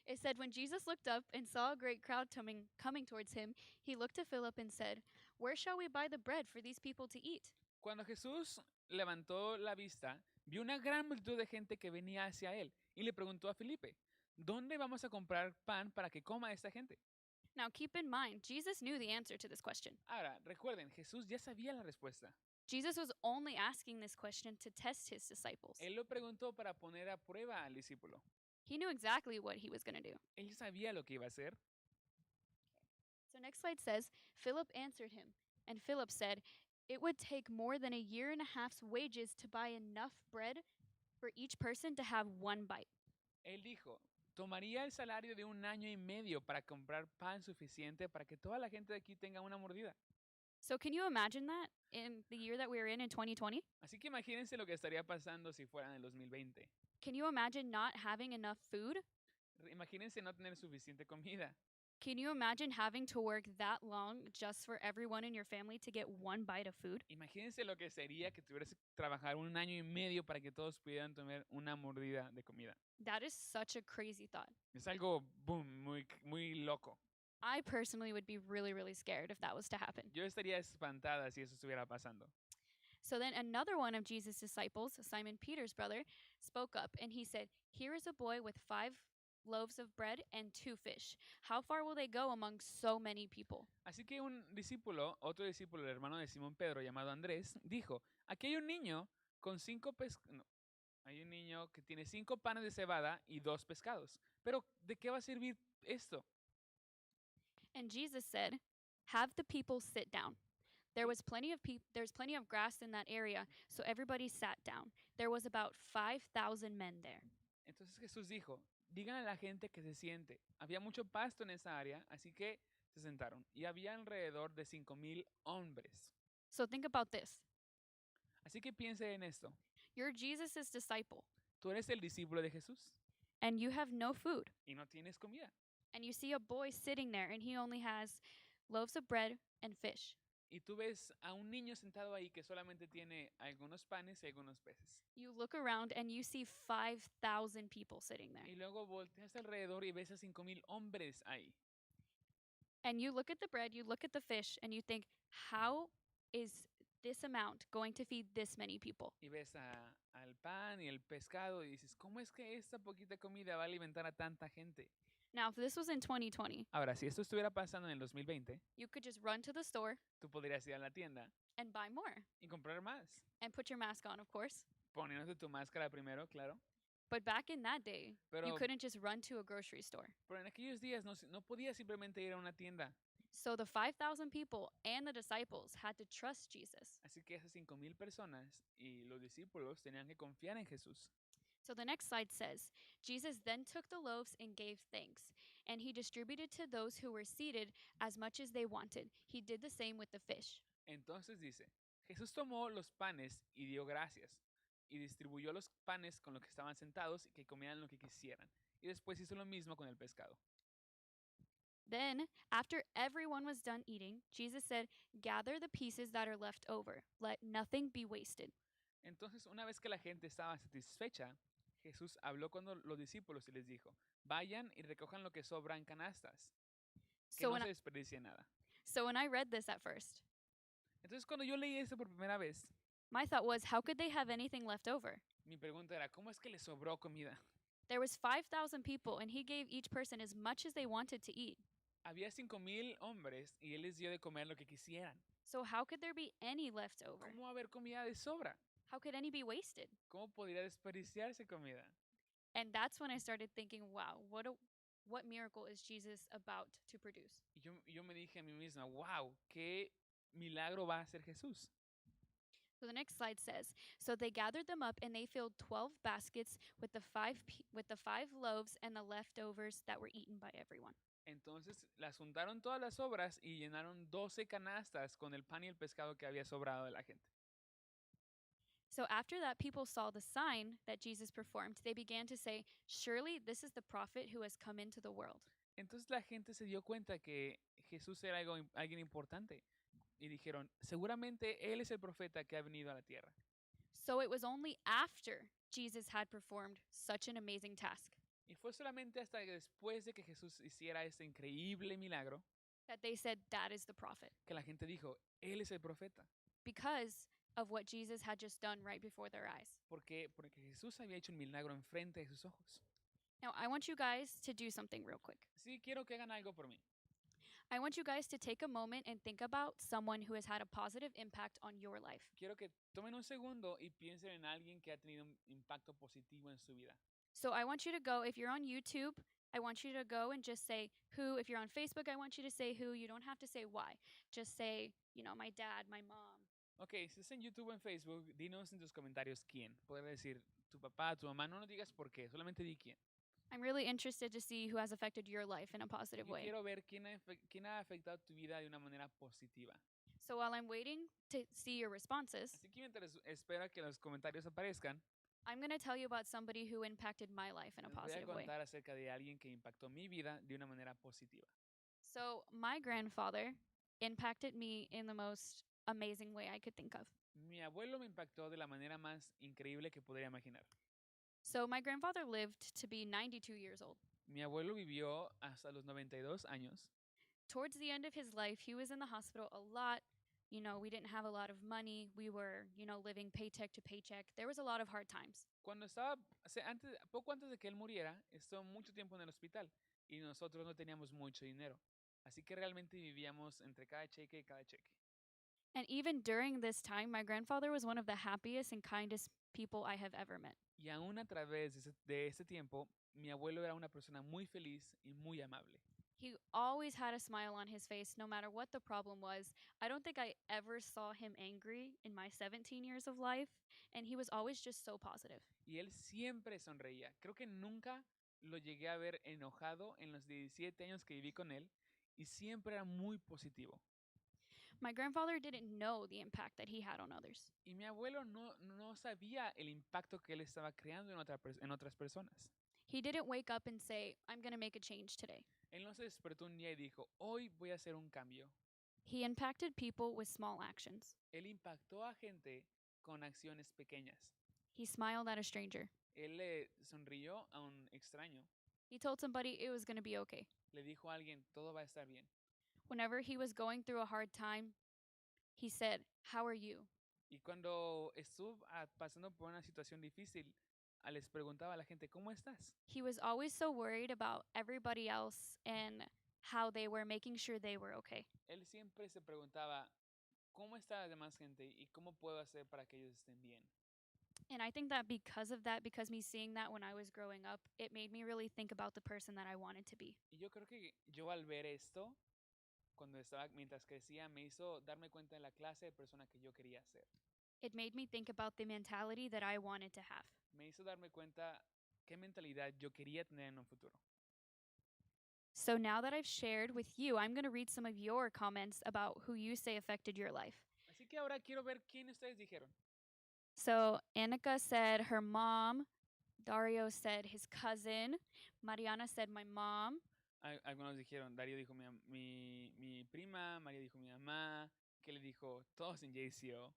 it said, when Jesus looked up and saw a great crowd coming towards him, he looked to Philip and said, where shall we buy the bread for these people to eat? cuando Jesús levantó la vista, vio una gran multitud de gente que venía hacia él y le preguntó a Felipe, ¿dónde vamos a comprar pan para que coma esta gente? Now keep in mind, Jesus knew the answer to this question. Ahora, recuerden, Jesús ya sabía la respuesta. Jesus was only asking this question to test his disciples. Él lo preguntó para poner a prueba al discípulo. He knew exactly what he was going to do. Él sabía lo que iba a hacer. So next slide says, Philip answered him, and Philip said, it would take more than a year and a half's wages to buy enough bread for each person to have one bite. Él dijo, tomaría el salario de un año y medio para comprar pan suficiente para que toda la gente de aquí tenga una mordida. So can you imagine that in the year that we're in 2020? Así que imagínense lo que estaría pasando si fuera en el 2020. Can you imagine not having enough food? Imagínense no tener suficiente comida. Can you imagine having to work that long just for everyone in your family to get one bite of food? Imagínense lo que sería que tuvieras que trabajar un año y medio para que todos pudieran tener una mordida de comida. That is such a crazy thought. Es algo, boom, muy loco. I personally would be really, really scared if that was to happen. Yo estaría espantada si eso estuviera pasando. So then another one of Jesus' disciples, Simon Peter's brother, spoke up and he said, here is a boy with 5 loaves of bread and 2 fish. How far will they go among so many people? Así que un discípulo, otro discípulo, el hermano de Simón Pedro, llamado Andrés, dijo, aquí hay un niño con 5 no, hay un niño que tiene 5 panes de cebada y 2 pescados. Pero, ¿de qué va a servir esto? And Jesus said, have the people sit down. There's plenty of grass in that area, so everybody sat down. There was about 5,000 men there. Entonces Jesús dijo, digan a la gente que se siente. Había mucho pasto en esa área, así que se sentaron. Y había alrededor de 5,000 hombres. So think about this. Así que piense en esto. You're Jesus' disciple, Tú eres el discípulo de Jesús and you have no food. y no tienes comida. And you see a boy sitting there, and he only has loaves of bread and fish. Y tú ves a un niño sentado ahí que solamente tiene algunos panes y algunos peces. You look around, and you see 5,000 people sitting there. Y luego volteas alrededor y ves a 5,000 hombres ahí. And you look at the bread, you look at the fish, and you think, how is this amount going to feed this many people? Y ves al pan y el pescado y dices, ¿cómo es que esta poquita comida va a alimentar a tanta gente? Now, if this was in 2020, Ahora, si esto estuviera pasando en el 2020, you could just run to the store tú podrías ir a la tienda and buy more y comprar más. and put your mask on, of course. Poniéndote tu máscara primero, claro. But back in that day, you Pero, couldn't just run to a grocery store. pero en aquellos días no podías simplemente ir a una tienda. So the 5,000 people and the disciples had to trust Jesus. Así que esas 5,000 personas y los discípulos tenían que confiar en Jesús. So the next slide says Jesus then took the loaves and gave thanks, and he distributed to those who were seated as much as they wanted. He did the same with the fish. Entonces dice, Jesús tomó los panes y dio gracias, y distribuyó los panes con los que estaban sentados y que comieran lo que quisieran. Y después hizo lo mismo con el pescado. Then, after everyone was done eating, Jesus said, "Gather the pieces that are left over. Let nothing be wasted." Entonces, una vez que la gente estaba satisfecha, Jesús habló con los discípulos y les dijo, vayan y recojan lo que sobra en canastas, que So no when I, se desperdicie nada. so when I read this at first, Entonces, cuando yo leí esto por primera vez, my thought was, how could they have anything left over? mi pregunta era, ¿cómo es que les sobró comida? There was 5,000 people and he gave each person as much as they wanted to eat. Había 5,000 hombres y él les dio de comer lo que quisieran. So how could there be any left over? ¿Cómo va a haber comida de sobra? How could any be wasted? ¿Cómo podría desperdiciarse comida? And that's when I started thinking, wow, what miracle is Jesus about to produce? Y yo me dije a mí misma, wow, qué milagro va a hacer Jesús. So the next slide says, so they gathered them up and they filled 12 baskets with with the 5 loaves and the leftovers that were eaten by everyone. Entonces las juntaron todas las sobras y llenaron 12 canastas con el pan y el pescado que había sobrado de la gente. So after that people saw the sign that Jesus performed, they began to say, surely this is the prophet who has come into the world. Entonces la gente se dio cuenta que Jesús era alguien importante y dijeron, seguramente Él es el profeta que ha venido a la tierra. So it was only after Jesus had performed such an amazing task Y fue solamente hasta después de que Jesús hiciera este increíble milagro that they said, that is the prophet, que la gente dijo, Él es el profeta. because of what Jesus had just done right before their eyes. Porque Jesús había hecho un milagro enfrente de sus ojos. Now, I want you guys to do something real quick. Sí, quiero que hagan algo por mí. I want you guys to take a moment and think about someone who has had a positive impact on your life. Quiero que tomen un segundo y piensen en alguien que ha tenido un impacto positivo en su vida. So I want you to go, if you're on YouTube, I want you to go and just say who. If you're on Facebook, I want you to say who. You don't have to say why. Just say, my dad, my mom. Ok, si estás en YouTube o en Facebook, dinos en tus comentarios quién. Puedes decir tu papá, tu mamá, no nos digas por qué, solamente di quién. I'm really interested to see who has affected your life in a positive Yo way. quiero ver quién ha afectado tu vida de una manera positiva. So while I'm waiting to see your responses, Así que mientras espera que los comentarios aparezcan, I'm going to tell you about somebody who impacted my life in a les voy a positive way. contar acerca de alguien que impactó mi vida de una manera positiva. So my grandfather impacted me in the most amazing way I could think of. Mi abuelo me impactó de la manera más increíble que podría imaginar. So my grandfather lived to be 92 years old. Mi abuelo vivió hasta los 92 años. Towards the end of his life, he was in the hospital a lot. We didn't have a lot of money. We were, living paycheck to paycheck. There was a lot of hard times. Cuando estaba, poco antes de que él muriera, estuvo mucho tiempo en el hospital y nosotros no teníamos mucho dinero. Así que realmente vivíamos entre cada cheque y cada cheque. And even during this time, my grandfather was one of the happiest and kindest people I have ever met. Y aún a través de ese tiempo, mi abuelo era una persona muy feliz y muy amable. He always had a smile on his face no matter what the problem was. I don't think I ever saw him angry in my 17 years of life, and he was always just so positive. Y él siempre sonreía. Creo que nunca lo llegué a ver enojado en los 17 años que viví con él y siempre era muy positivo. My grandfather didn't know the impact that he had on others. Y mi abuelo no sabía el impacto que él estaba creando en otras personas. He didn't wake up and say, I'm going to make a change today. Él no se despertó un día y dijo, hoy voy a hacer un cambio. He impacted people with small actions. Él impactó a gente con acciones pequeñas. He smiled at a stranger. Él le sonrió a un extraño. He told somebody it was going to be okay. Le dijo a alguien, todo va a estar bien. Whenever he was going through a hard time, he said, how are you? Y cuando estuvo pasando por una situación difícil, les preguntaba a la gente, ¿cómo estás? He was always so worried about everybody else and how they were, making sure they were okay. Él siempre se preguntaba, ¿cómo está la demás gente y cómo puedo hacer para que ellos estén bien? And I think that because me seeing that when I was growing up, it made me really think about the person that I wanted to be. Y yo creo que yo al ver esto, mientras crecía, me hizo darme cuenta de la clase de persona que yo quería ser. It made me think about the mentality that I wanted to have. Me hizo darme cuenta qué mentalidad yo quería tener en un futuro. So now that I've shared with you, I'm going to read some of your comments about who you say affected your life. Así que ahora quiero ver quién ustedes dijeron. So Annika said her mom, Dario said his cousin, Mariana said my mom, Algunos dijeron, Darío dijo mi prima, María dijo mi mamá, que le dijo todos en JCO.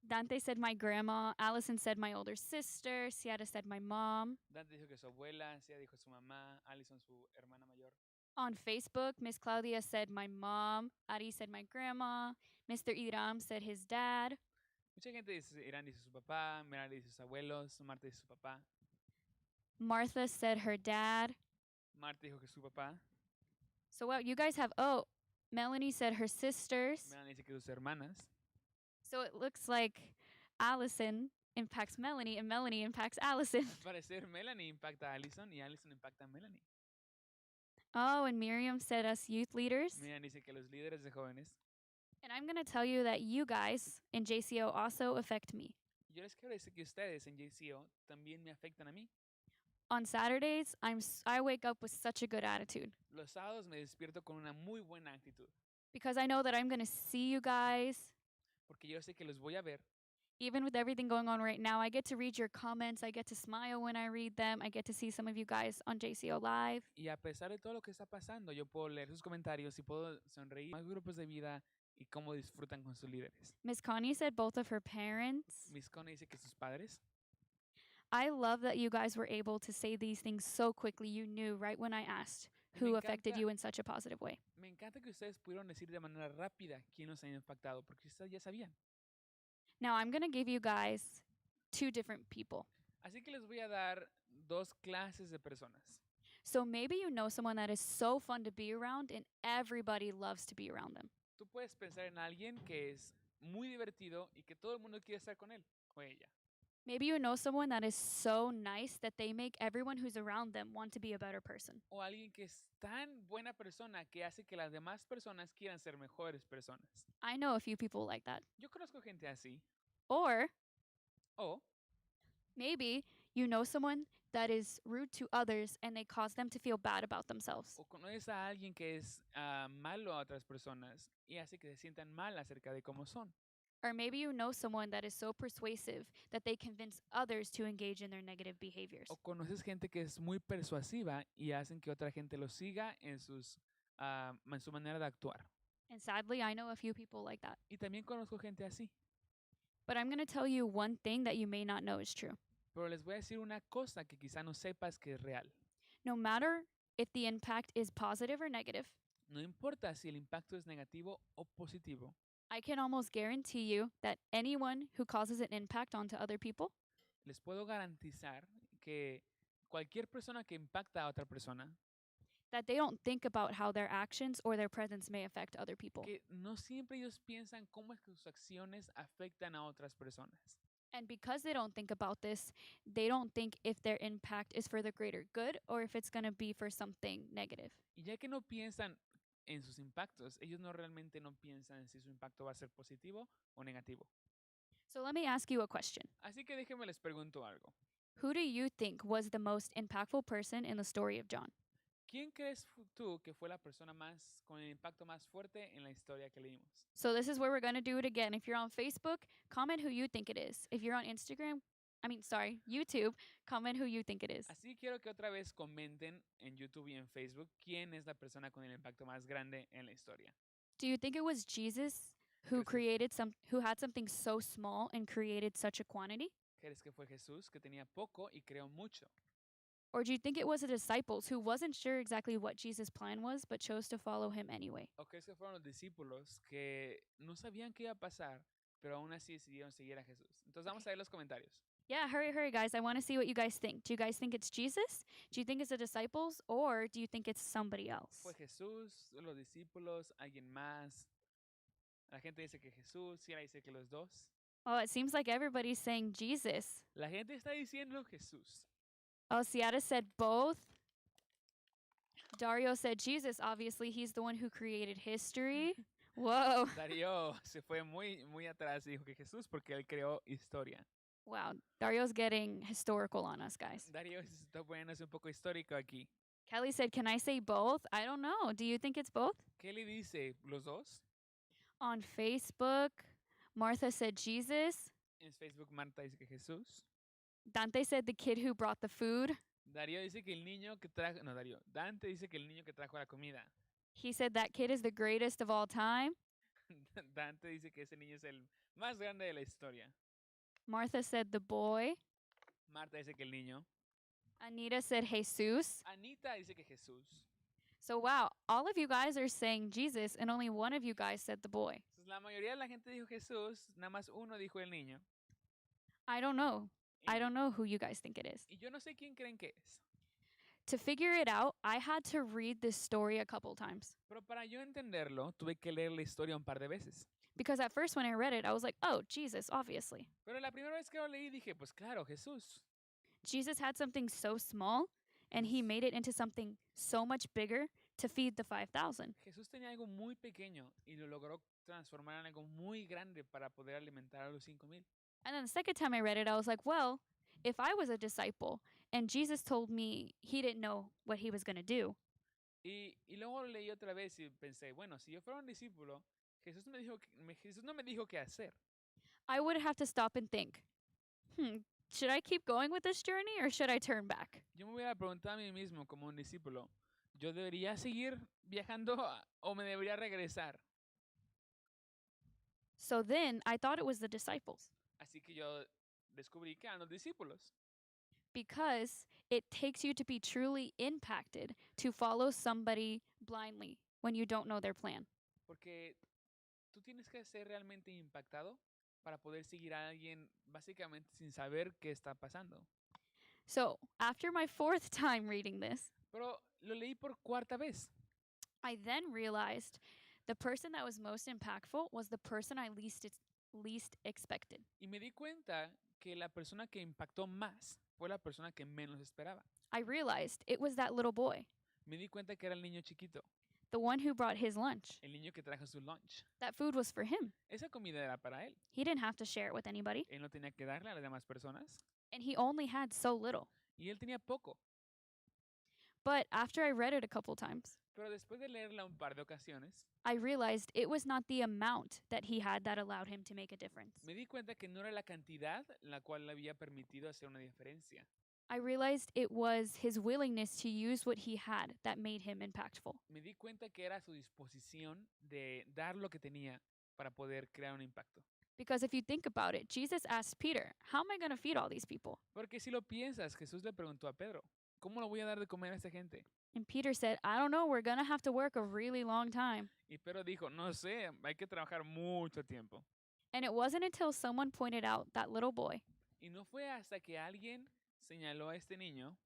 Dante said my grandma, Allison said my older sister, Ciara said my mom. Dante dijo que su abuela, Cia dijo su mamá, Allison su hermana mayor. On Facebook, Miss Claudia said my mom, Ari said my grandma, Mr. Iram said his dad. Mucha gente dice, Irán dice su papá, Merari dice sus abuelos, Marta dice su papá, Martha said her dad. Marta dijo que su papá, So wow, you guys have Melanie said her sisters. Melanie dice que sus hermanas. So it looks like Allison impacts Melanie and Melanie impacts Allison. Al parecer Melanie impacta a Allison y Allison impacta a Melanie. Oh, and Miriam said us youth leaders. Miriam dice que los líderes de jóvenes. And I'm going to tell you that you guys in JCO also affect me. Yo les quiero decir que ustedes en JCO también me afectan a mí. On Saturdays, I wake up with such a good attitude Los sábados me despierto con una muy buena actitud, because I know that I'm going to see you guys. porque yo sé que los voy a ver. Even with everything going on right now, I get to read your comments. I get to smile when I read them. I get to see some of you guys on JCO Live. Y a pesar de todo lo que está pasando, yo puedo leer sus comentarios y puedo sonreír. Más grupos de vida y cómo disfrutan con sus líderes. Miss Connie said both of her parents. Miss Connie dice que sus padres. I love that you guys were able to say these things so quickly. You knew right when I asked Me who affected encanta- you in such a positive way. Me encanta que ustedes pudieron decir de manera rápida quién los ha impactado, porque ustedes ya sabían. Now, I'm going to give you guys two different people. Así que les voy a dar dos clases de personas. So maybe you know someone that is so fun to be around and everybody loves to be around them. Tú puedes pensar en alguien que es muy divertido y que todo el mundo quiere estar con él o ella. Maybe you know someone that is so nice that they make everyone who's around them want to be a better person. O alguien que es tan buena persona que hace que las demás personas quieran ser mejores personas. I know a few people like that. Yo conozco gente así. Or O maybe you know someone that is rude to others and they cause them to feel bad about themselves. O conoces a alguien que es malo a otras personas y hace que se sientan mal acerca de cómo son. Or maybe you know someone that is so persuasive that they convince others to engage in their negative behaviors. O conoces gente que es muy persuasiva y hacen que otra gente lo siga en su manera de actuar. And sadly, I know a few people like that. Y también conozco gente así. But I'm going to tell you one thing that you may not know is true. Pero les voy a decir una cosa que quizá no sepas que es real. No matter if the impact is positive or negative, No importa si el impacto es negativo o positivo. I can almost guarantee you that anyone who causes an impact onto other people Les puedo garantizar que cualquier persona que impacta a otra persona, that they don't think about how their actions or their presence may affect other people. que no siempre ellos piensan cómo es que sus acciones afectan a otras personas. And because they don't think about this, they don't think if their impact is for the greater good or if it's going to be for something negative. Y ya que no piensan en sus impactos, ellos no realmente no piensan en si su impacto va a ser positivo o negativo. So let me ask you a question. Así que déjenme les pregunto algo. Who do you think was the most impactful person in the story of John? ¿Quién crees tú que fue la persona más con el impacto más fuerte en la historia que leímos? So this is where we're going to do it again. If you're on Facebook, comment who you think it is. If you're on YouTube, comment who you think it is. Así quiero que otra vez comenten en YouTube y en Facebook quién es la persona con el impacto más grande en la historia. Do you think it was Jesus who had something so small and created such a quantity? ¿Crees que fue Jesús que tenía poco y creó mucho? Or do you think it was the disciples who wasn't sure exactly what Jesus' plan was but chose to follow him anyway? ¿O crees que fueron los discípulos que no sabían qué iba a pasar, pero aún así decidieron seguir a Jesús? Entonces vamos a ver los comentarios. Yeah, hurry, guys. I want to see what you guys think. Do you guys think it's Jesus? Do you think it's the disciples? Or do you think it's somebody else? ¿Fue Jesús, los discípulos, alguien más? La gente dice que Jesús, Ciara dice que los dos. Oh, it seems like everybody's saying Jesus. La gente está diciendo Jesús. Oh, Ciara said both. Dario said Jesus. Obviously, he's the one who created history. Whoa. Darío se fue muy, muy atrás y dijo que Jesús porque él creó historia. Wow. Dario's getting historical on us, guys. Darío se está poniéndose un poco histórico aquí. Kelly said, "Can I say both?" I don't know. Do you think it's both? ¿Qué le dice? ¿Los dos? On Facebook, Martha said Jesus. En Facebook Marta dice que Jesús. Dante said the kid who brought the food. Darío dice que el niño que trajo... No, Darío. Dante dice que el niño que trajo la comida. He said that kid is the greatest of all time. Dante dice que ese niño es el más grande de la historia. Martha said the boy. Marta dice que el niño. Anita said Jesus. Anita dice que Jesús. So, wow, all of you guys are saying Jesus, and only one of you guys said the boy. Entonces, la mayoría de la gente dijo Jesús, nada más uno dijo el niño. I don't know. Y, I don't know who you guys think it is. y yo no sé quién creen que es. To figure it out, I had to read this story a couple times. Pero para yo entenderlo, tuve que leer la historia un par de veces. Because at first, when I read it, I was like, oh, Jesus, obviously. Pero la primera vez que lo leí dije, pues claro, Jesús. Jesus had something so small, and he made it into something so much bigger to feed the 5,000. Jesús tenía algo muy pequeño y lo logró transformar en algo muy grande para poder alimentar a los 5,000. And then the second time I read it, I was like, well, if I was a disciple and Jesus told me he didn't know what he was going to do, Y luego lo leí otra vez y pensé, bueno, si yo fuera un discípulo, Jesús no me dijo qué hacer. I would have to stop and think, should I keep going with this journey or should I turn back? Yo me hubiera preguntado a mí mismo como un discípulo, ¿yo debería seguir viajando o me debería regresar? So then I thought it was the disciples Así que yo descubrí que eran los discípulos. because it takes you to be truly impacted to follow somebody blindly when you don't know their plan. Porque tú tienes que ser realmente impactado para poder seguir a alguien básicamente sin saber qué está pasando. So after my fourth time reading this, Pero lo leí por cuarta vez. I then realized the person that was most impactful was the person I least expected. Y me di cuenta que la persona que impactó más fue la persona que menos esperaba. I realized it was that little boy, Me di cuenta que era el niño chiquito, the one who brought his lunch. el niño que trajo su lunch. That food was for him. Esa comida era para él. He didn't have to share it with anybody, Él no tenía que darle a las demás personas. and he only had so little. Y él tenía poco. But after I read it a couple times, Pero después de leerla un par de ocasiones, I realized it was not the amount that he had that allowed him to make a difference. me di cuenta que no era la cantidad la cual le había permitido hacer una diferencia. I realized it was his willingness to use what he had that made him impactful. Me di cuenta que era su disposición de dar lo que tenía para poder crear un impacto. Because if you think about it, Jesus asked Peter, "How am I going to feed all these people?" Porque si lo piensas, Jesús le preguntó a Pedro, ¿cómo lo voy a dar de comer a esta gente? And Peter said, "I don't know, we're going to have to work a really long time." Y Pedro dijo, no sé, hay que trabajar mucho tiempo. And it wasn't until someone pointed out that little boy Y no fue hasta que alguien señaló a este niño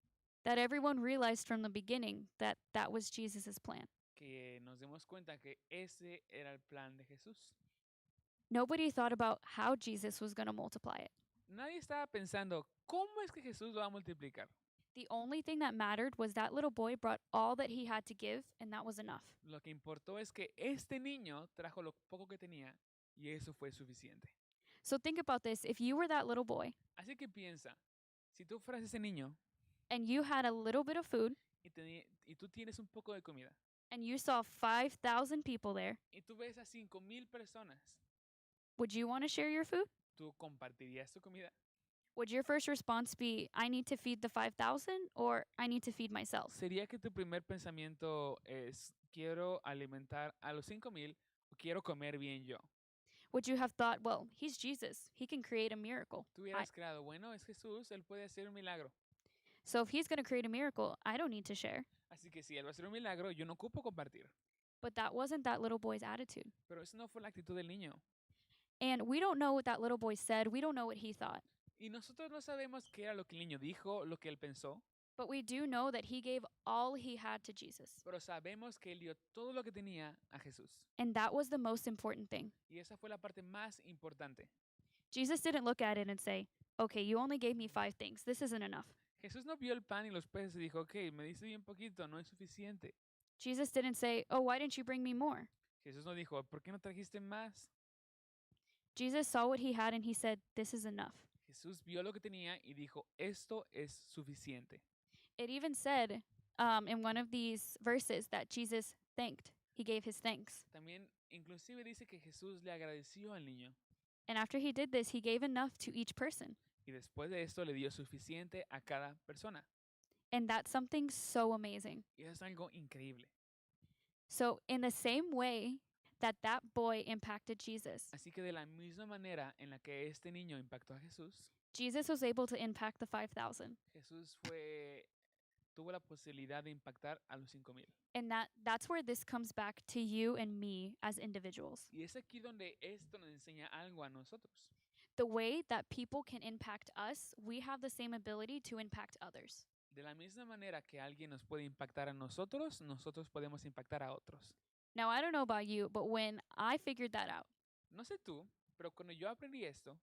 that everyone realized from the beginning that that was Jesus' plan. que nos demos cuenta que ese era el plan de Jesús. Nobody thought about how Jesus was going to multiply it. Nadie estaba pensando, ¿cómo es que Jesús lo va a multiplicar? The only thing that mattered was that little boy brought all that he had to give, and that was enough. Lo que importó es que este niño trajo lo poco que tenía y eso fue suficiente. So think about this. If you were that little boy Así que piensa, si tú fueras ese niño and you had a little bit of food y tú tienes un poco de comida and you saw 5,000 people there, y tú ves a 5,000 personas, would you want to share your food? ¿tú compartirías tu comida? Would your first response be, I need to feed the 5,000 or I need to feed myself? ¿Sería que tu primer pensamiento es quiero alimentar a los 5,000 o quiero comer bien yo? Would you have thought, well, he's Jesus. He can create a miracle. Tú hubieras creado, bueno, es Jesús, él puede hacer un milagro. So if he's going to create a miracle, I don't need to share. Así que si él va a hacer un milagro, yo no ocupo compartir. But that wasn't that little boy's attitude. Pero esa no fue la actitud del niño. And we don't know what that little boy said. We don't know what he thought. Y nosotros no sabemos qué era lo que el niño dijo, lo que él pensó, But we do know that he gave all he had to Jesus. pero sabemos que él dio todo lo que tenía a Jesús. And that was the most important thing. Y esa fue la parte más importante. Jesus didn't look at it and say, okay, you only gave me 5 things. This isn't enough. Jesús no vio el pan y los peces y dijo, ok, me diste bien poquito, no es suficiente. Jesus didn't say, oh, why didn't you bring me more? Jesús nos dijo, ¿por qué no trajiste más? Jesus saw what he had and he said, "This is enough." Jesús vio lo que tenía y dijo, esto es suficiente. It even said in one of these verses that Jesus thanked. He gave his thanks. También, inclusive dice que Jesús le agradeció al niño And after he did this, he gave enough to each person. y después de esto le dio suficiente a cada persona. And that's something so amazing. Y eso es algo increíble. So, in the same way that that boy impacted Jesus, Así que de la misma manera en la que este niño impactó a Jesús, Jesus was able to impact the 5,000. Jesús tuvo la posibilidad de impactar a los 5,000. And that's where this comes back to you and me as individuals. Y es aquí donde esto nos enseña algo a nosotros. The way that people can impact us, we have the same ability to impact others. De la misma manera que alguien nos puede impactar a nosotros, nosotros podemos impactar a otros. Now, I don't know about you, but when I figured that out, No sé tú, pero cuando yo aprendí esto,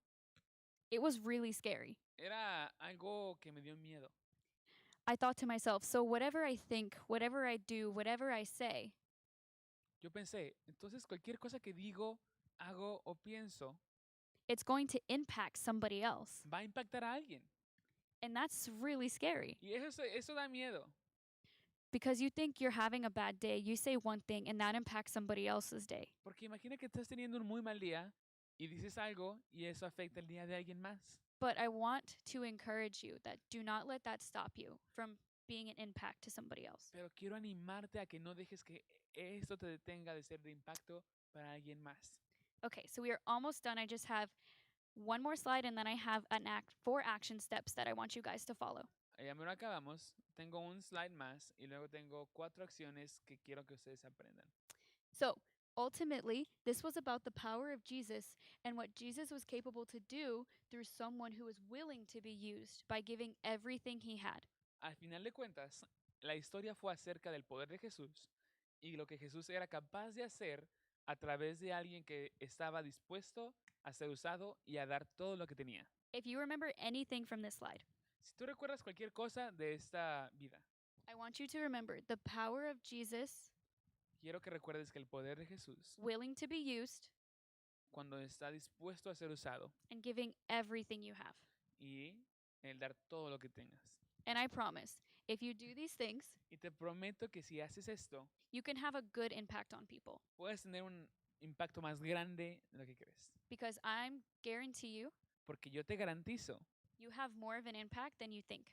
it was really scary. era algo que me dio miedo. I thought to myself, so whatever I think, whatever I do, whatever I say, Yo pensé, entonces cualquier cosa que digo, hago o pienso it's going to impact somebody else. va a impactar a alguien. And that's really scary Y eso da miedo. because you think you're having a bad day, you say one thing, and that impacts somebody else's day. Porque imagina que estás teniendo un muy mal día y dices algo y eso afecta el día de alguien más. But I want to encourage you that do not let that stop you from being an impact to somebody else. Pero quiero animarte a que no dejes que esto te detenga de ser de impacto para alguien más. Okay, so we are almost done. I just have one more slide and then I have 4 action steps that I want you guys to follow. Ya me lo acabamos. Tengo un slide más y luego tengo 4 acciones que quiero que ustedes aprendan. So, ultimately, this was about the power of Jesus and what Jesus was capable to do through someone who was willing to be used by giving everything he had. Al final de cuentas, la historia fue acerca del poder de Jesús y lo que Jesús era capaz de hacer a través de alguien que estaba dispuesto a ser usado y a dar todo lo que tenía. If you remember anything from this slide, Si tú recuerdas cualquier cosa de esta vida, I want you to remember the power of Jesus quiero que recuerdes que el poder de Jesús, willing to be used cuando está dispuesto a ser usado and giving everything you have. y el dar todo lo que tengas. And I promise, if you do these things, Y te prometo que si haces esto, you can have a good impact on people puedes tener un impacto más grande de lo que crees. because I'm guarantee you Porque yo te garantizo, you have more of an impact than you think.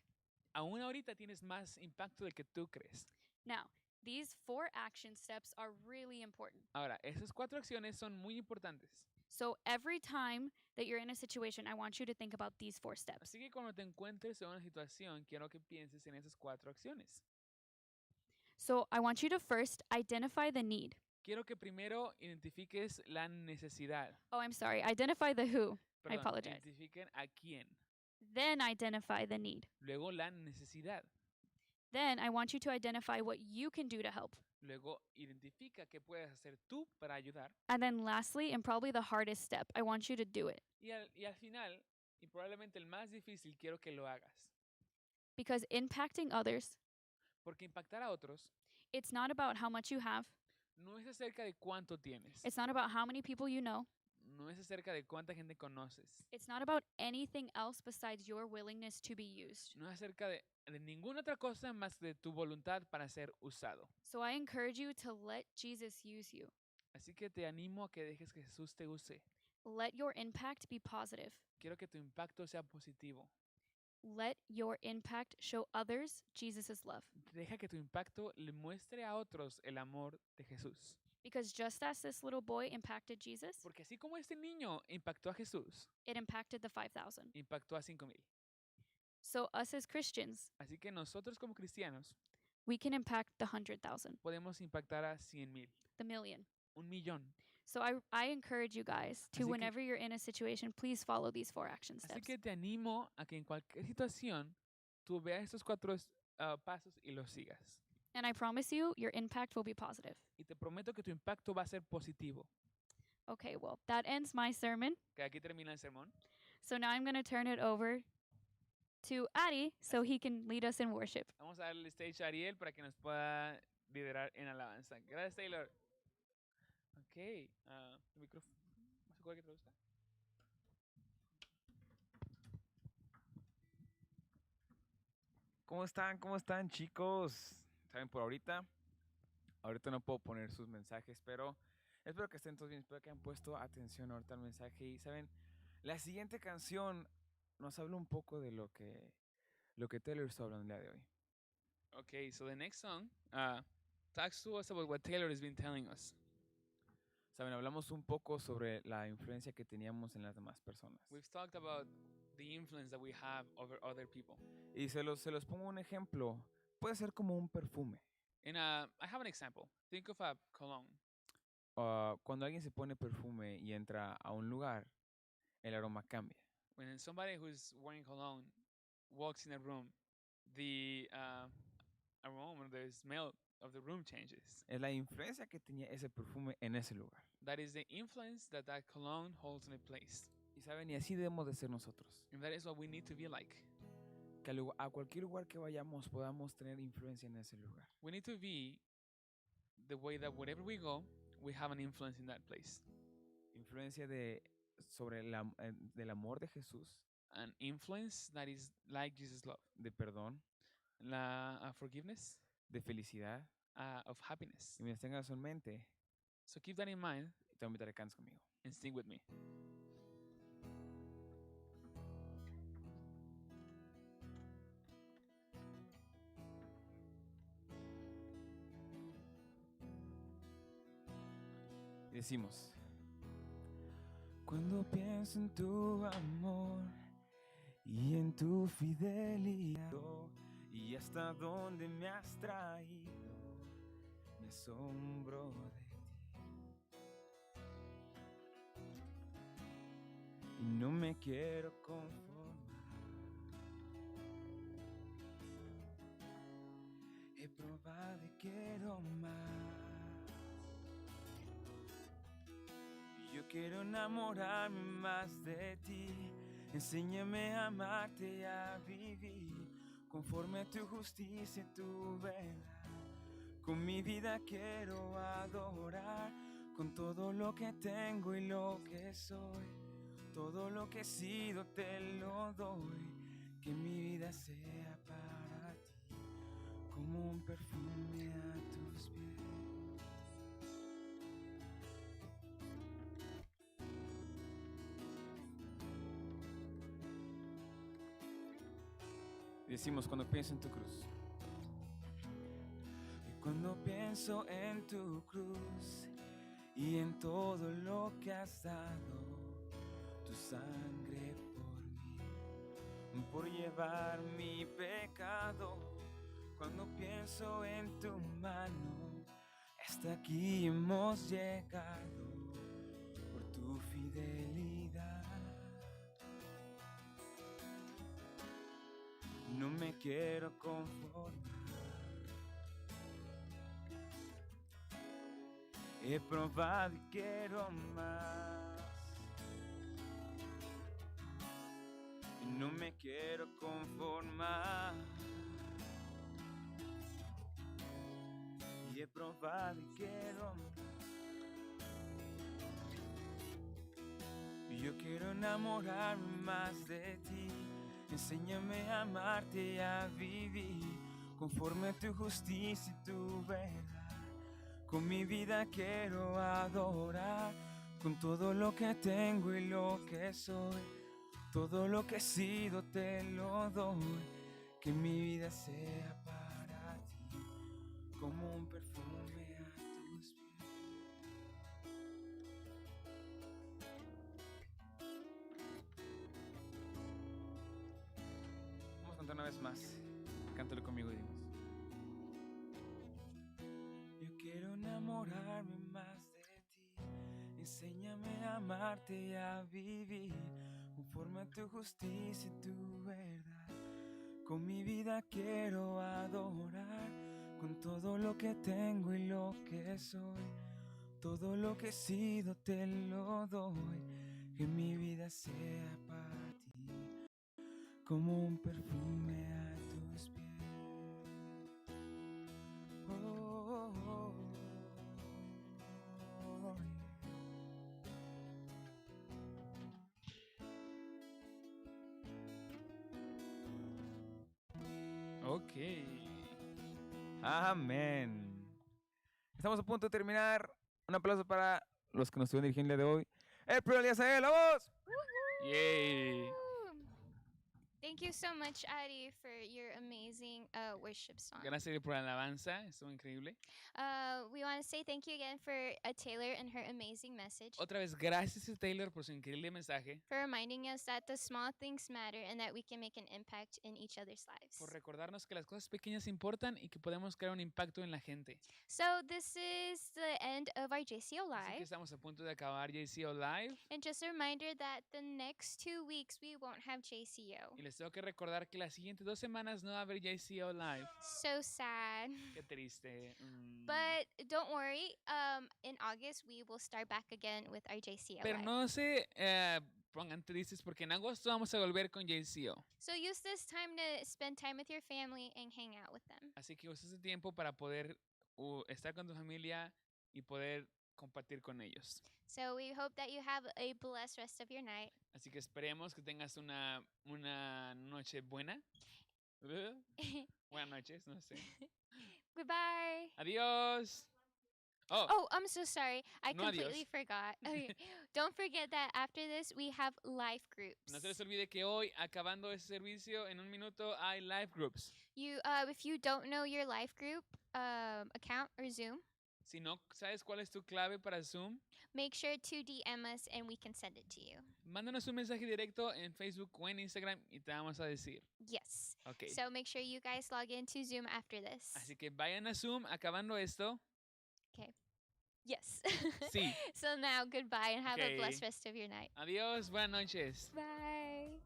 aún ahorita tienes más impacto del que tú crees. Now, these 4 action steps are really important. Ahora, esas 4 acciones son muy importantes. So every time that you're in a situation, I want you to think about these 4 steps. Así que cuando te encuentres en una situación, quiero que pienses en esas 4 acciones. So I want you to first identify the need. Quiero que primero identifiques la necesidad. Oh, I'm sorry. Identify the who. Perdón, apologize. identifiquen a quién. Then identify the need. Luego la necesidad. Then I want you to identify what you can do to help. Luego identifica qué puedes hacer tú para ayudar. And then lastly, and probably the hardest step, I want you to do it. Y al final, y probablemente el más difícil, quiero que lo hagas. Because impacting others, Porque impactar a otros it's not about how much you have. no es acerca de cuánto tienes. It's not about how many people you know. No es acerca de cuánta gente conoces. It's not about anything else besides your willingness to be used. No es acerca de ninguna otra cosa más de tu voluntad para ser usado. So I encourage you to let Jesus use you. Así que te animo a que dejes que Jesús te use. Let your impact be positive. Quiero que tu impacto sea positivo. Let your impact show others Jesus' love. Deja que tu impacto le muestre a otros el amor de Jesús. Because just as this little boy impacted Jesus, Porque así como este niño impactó a Jesús, it impacted the 5,000. impactó a 5,000. So us as Christians, Así que nosotros como cristianos we can impact the 100,000, podemos impactar a 100,000, the million. 1,000,000. So I encourage you guys to, Así que- whenever you're in a situation, please follow these 4 action Así steps. que te animo a que en cualquier situación tú veas estos 4 pasos y los sigas. And I promise you, your impact will be positive. Y te prometo que tu impacto va a ser positivo. Okay, well, that ends my sermon. Que aquí termina el sermón. So now I'm going to turn it over to Adi so he can lead us in worship. Vamos a darle el stage a Ariel para que nos pueda liderar en alabanza. Gracias, Taylor. Ok, el micrófono. ¿Más acuerdo que te gusta? ¿Cómo están? ¿Cómo están, chicos? Saben, por ahorita no puedo poner sus mensajes, pero espero que estén todos bien, espero que hayan puesto atención ahorita al mensaje y saben, la siguiente canción nos habla un poco de lo que Taylor está hablando el día de hoy. Okay, so the next song talks to us about what Taylor has been telling us. Saben, hablamos un poco sobre la influencia que teníamos en las demás personas. We've talked about the influence that we have over other people. Y se los pongo un ejemplo. Puede ser como un perfume. And I have an example. Think of a cologne. Cuando alguien se pone perfume y entra a un lugar, el aroma cambia. When somebody who's wearing cologne walks in a room, the aroma, the smell of the room changes. Es la influencia que tenía ese perfume en ese lugar. That is the influence that that cologne holds in a place. Y saben, y así debemos de ser nosotros. And that is what we need to be like. Que a cualquier lugar que vayamos podamos tener influencia en ese lugar. We need to be the way that wherever we go, we have an influence in that place. Influencia del amor de Jesús, An influence that is like Jesus' love, de perdón, forgiveness, de felicidad. of happiness. Y mientras tengas eso en mente, So keep that in mind te voy a invitar a que cantes conmigo. and sing with me. Y decimos, cuando pienso en tu amor y en tu fidelidad y hasta dónde me has traído, me asombro de ti. Y no me quiero conformar. He probado y quiero más. Yo quiero enamorarme más de ti. Enséñame a amarte y a vivir conforme a tu justicia y tu verdad. Con mi vida quiero adorar, con todo lo que tengo y lo que soy. Todo lo que he sido te lo doy. Que mi vida sea para ti como un perfume a tus pies. Decimos cuando pienso en tu cruz. Y cuando pienso en tu cruz y en todo lo que has dado, tu sangre por llevar mi pecado. Cuando pienso en tu mano, hasta aquí hemos llegado por tu fidelidad. No me quiero conformar. He probado y quiero más. Y no me quiero conformar. Y he probado y quiero más. Y yo quiero enamorarme más de ti. Enséñame a amarte y a vivir conforme a tu justicia y tu verdad. Con mi vida quiero adorar, con todo lo que tengo y lo que soy. Todo lo que he sido te lo doy. Que mi vida sea para ti como un perfume a tus pies. Vamos a cantar una vez más. Cántalo conmigo y dimos. Yo quiero enamorarme más de ti. Enséñame a amarte y a vivir conforme a tu justicia y tu verdad. Con mi vida quiero adorar, con todo lo que tengo y lo que soy. Todo lo que he sido te lo doy. Que mi vida sea para ti como un perfume a tus pies. Oh, oh, oh, oh, Ok. Amén. Estamos a punto de terminar. Un aplauso para los que nos estuvieron dirigiendo el día de hoy. El primer día se la voz. Yay. Woo! Thank you so much, Ari, for your amazing worship song. Gracias por la alabanza, estuvo increíble. We want to say thank you again for Taylor and her amazing message. Otra vez, gracias a Taylor por su increíble mensaje, For reminding us that the small things matter and that we can make an impact in each other's lives. por recordarnos que las cosas pequeñas importan y que podemos crear un impacto en la gente. So this is the end of our JCO Así que Live. estamos a punto de acabar JCO Live. And just a reminder that the next 2 weeks we won't have JCO. Y les tengo que recordar que las siguientes 2 semanas no va a haber JCO Live. So sad. Qué triste. But don't worry, in August we will start back again with our JCO Pero Live. no se pongan tristes porque en agosto vamos a volver con JCO. So use this time to spend time with your family and hang out with them. Así que usa ese tiempo para poder estar con tu familia y poder compartir con ellos. So we hope that you have a blessed rest of your night. Así que esperemos que tengas una noche buena. Buenas noches, no sé. Goodbye. Adiós. Oh, Oh, I'm so sorry. I No, completely adios. forgot. Okay. Don't forget that after this we have life groups. no se les olvide que hoy, acabando ese servicio, en un minuto hay live groups. You if you don't know your life group account or Zoom, Si no sabes cuál es tu clave para Zoom, make sure to DM us and we can send it to you. mándanos un mensaje directo en Facebook o en Instagram y te vamos a decir. Yes. Ok. So make sure you guys log into Zoom after this. Así que vayan a Zoom acabando esto. Yes. Sí. So now goodbye and have a Okay. blessed rest of your night. Adiós, buenas noches. Bye.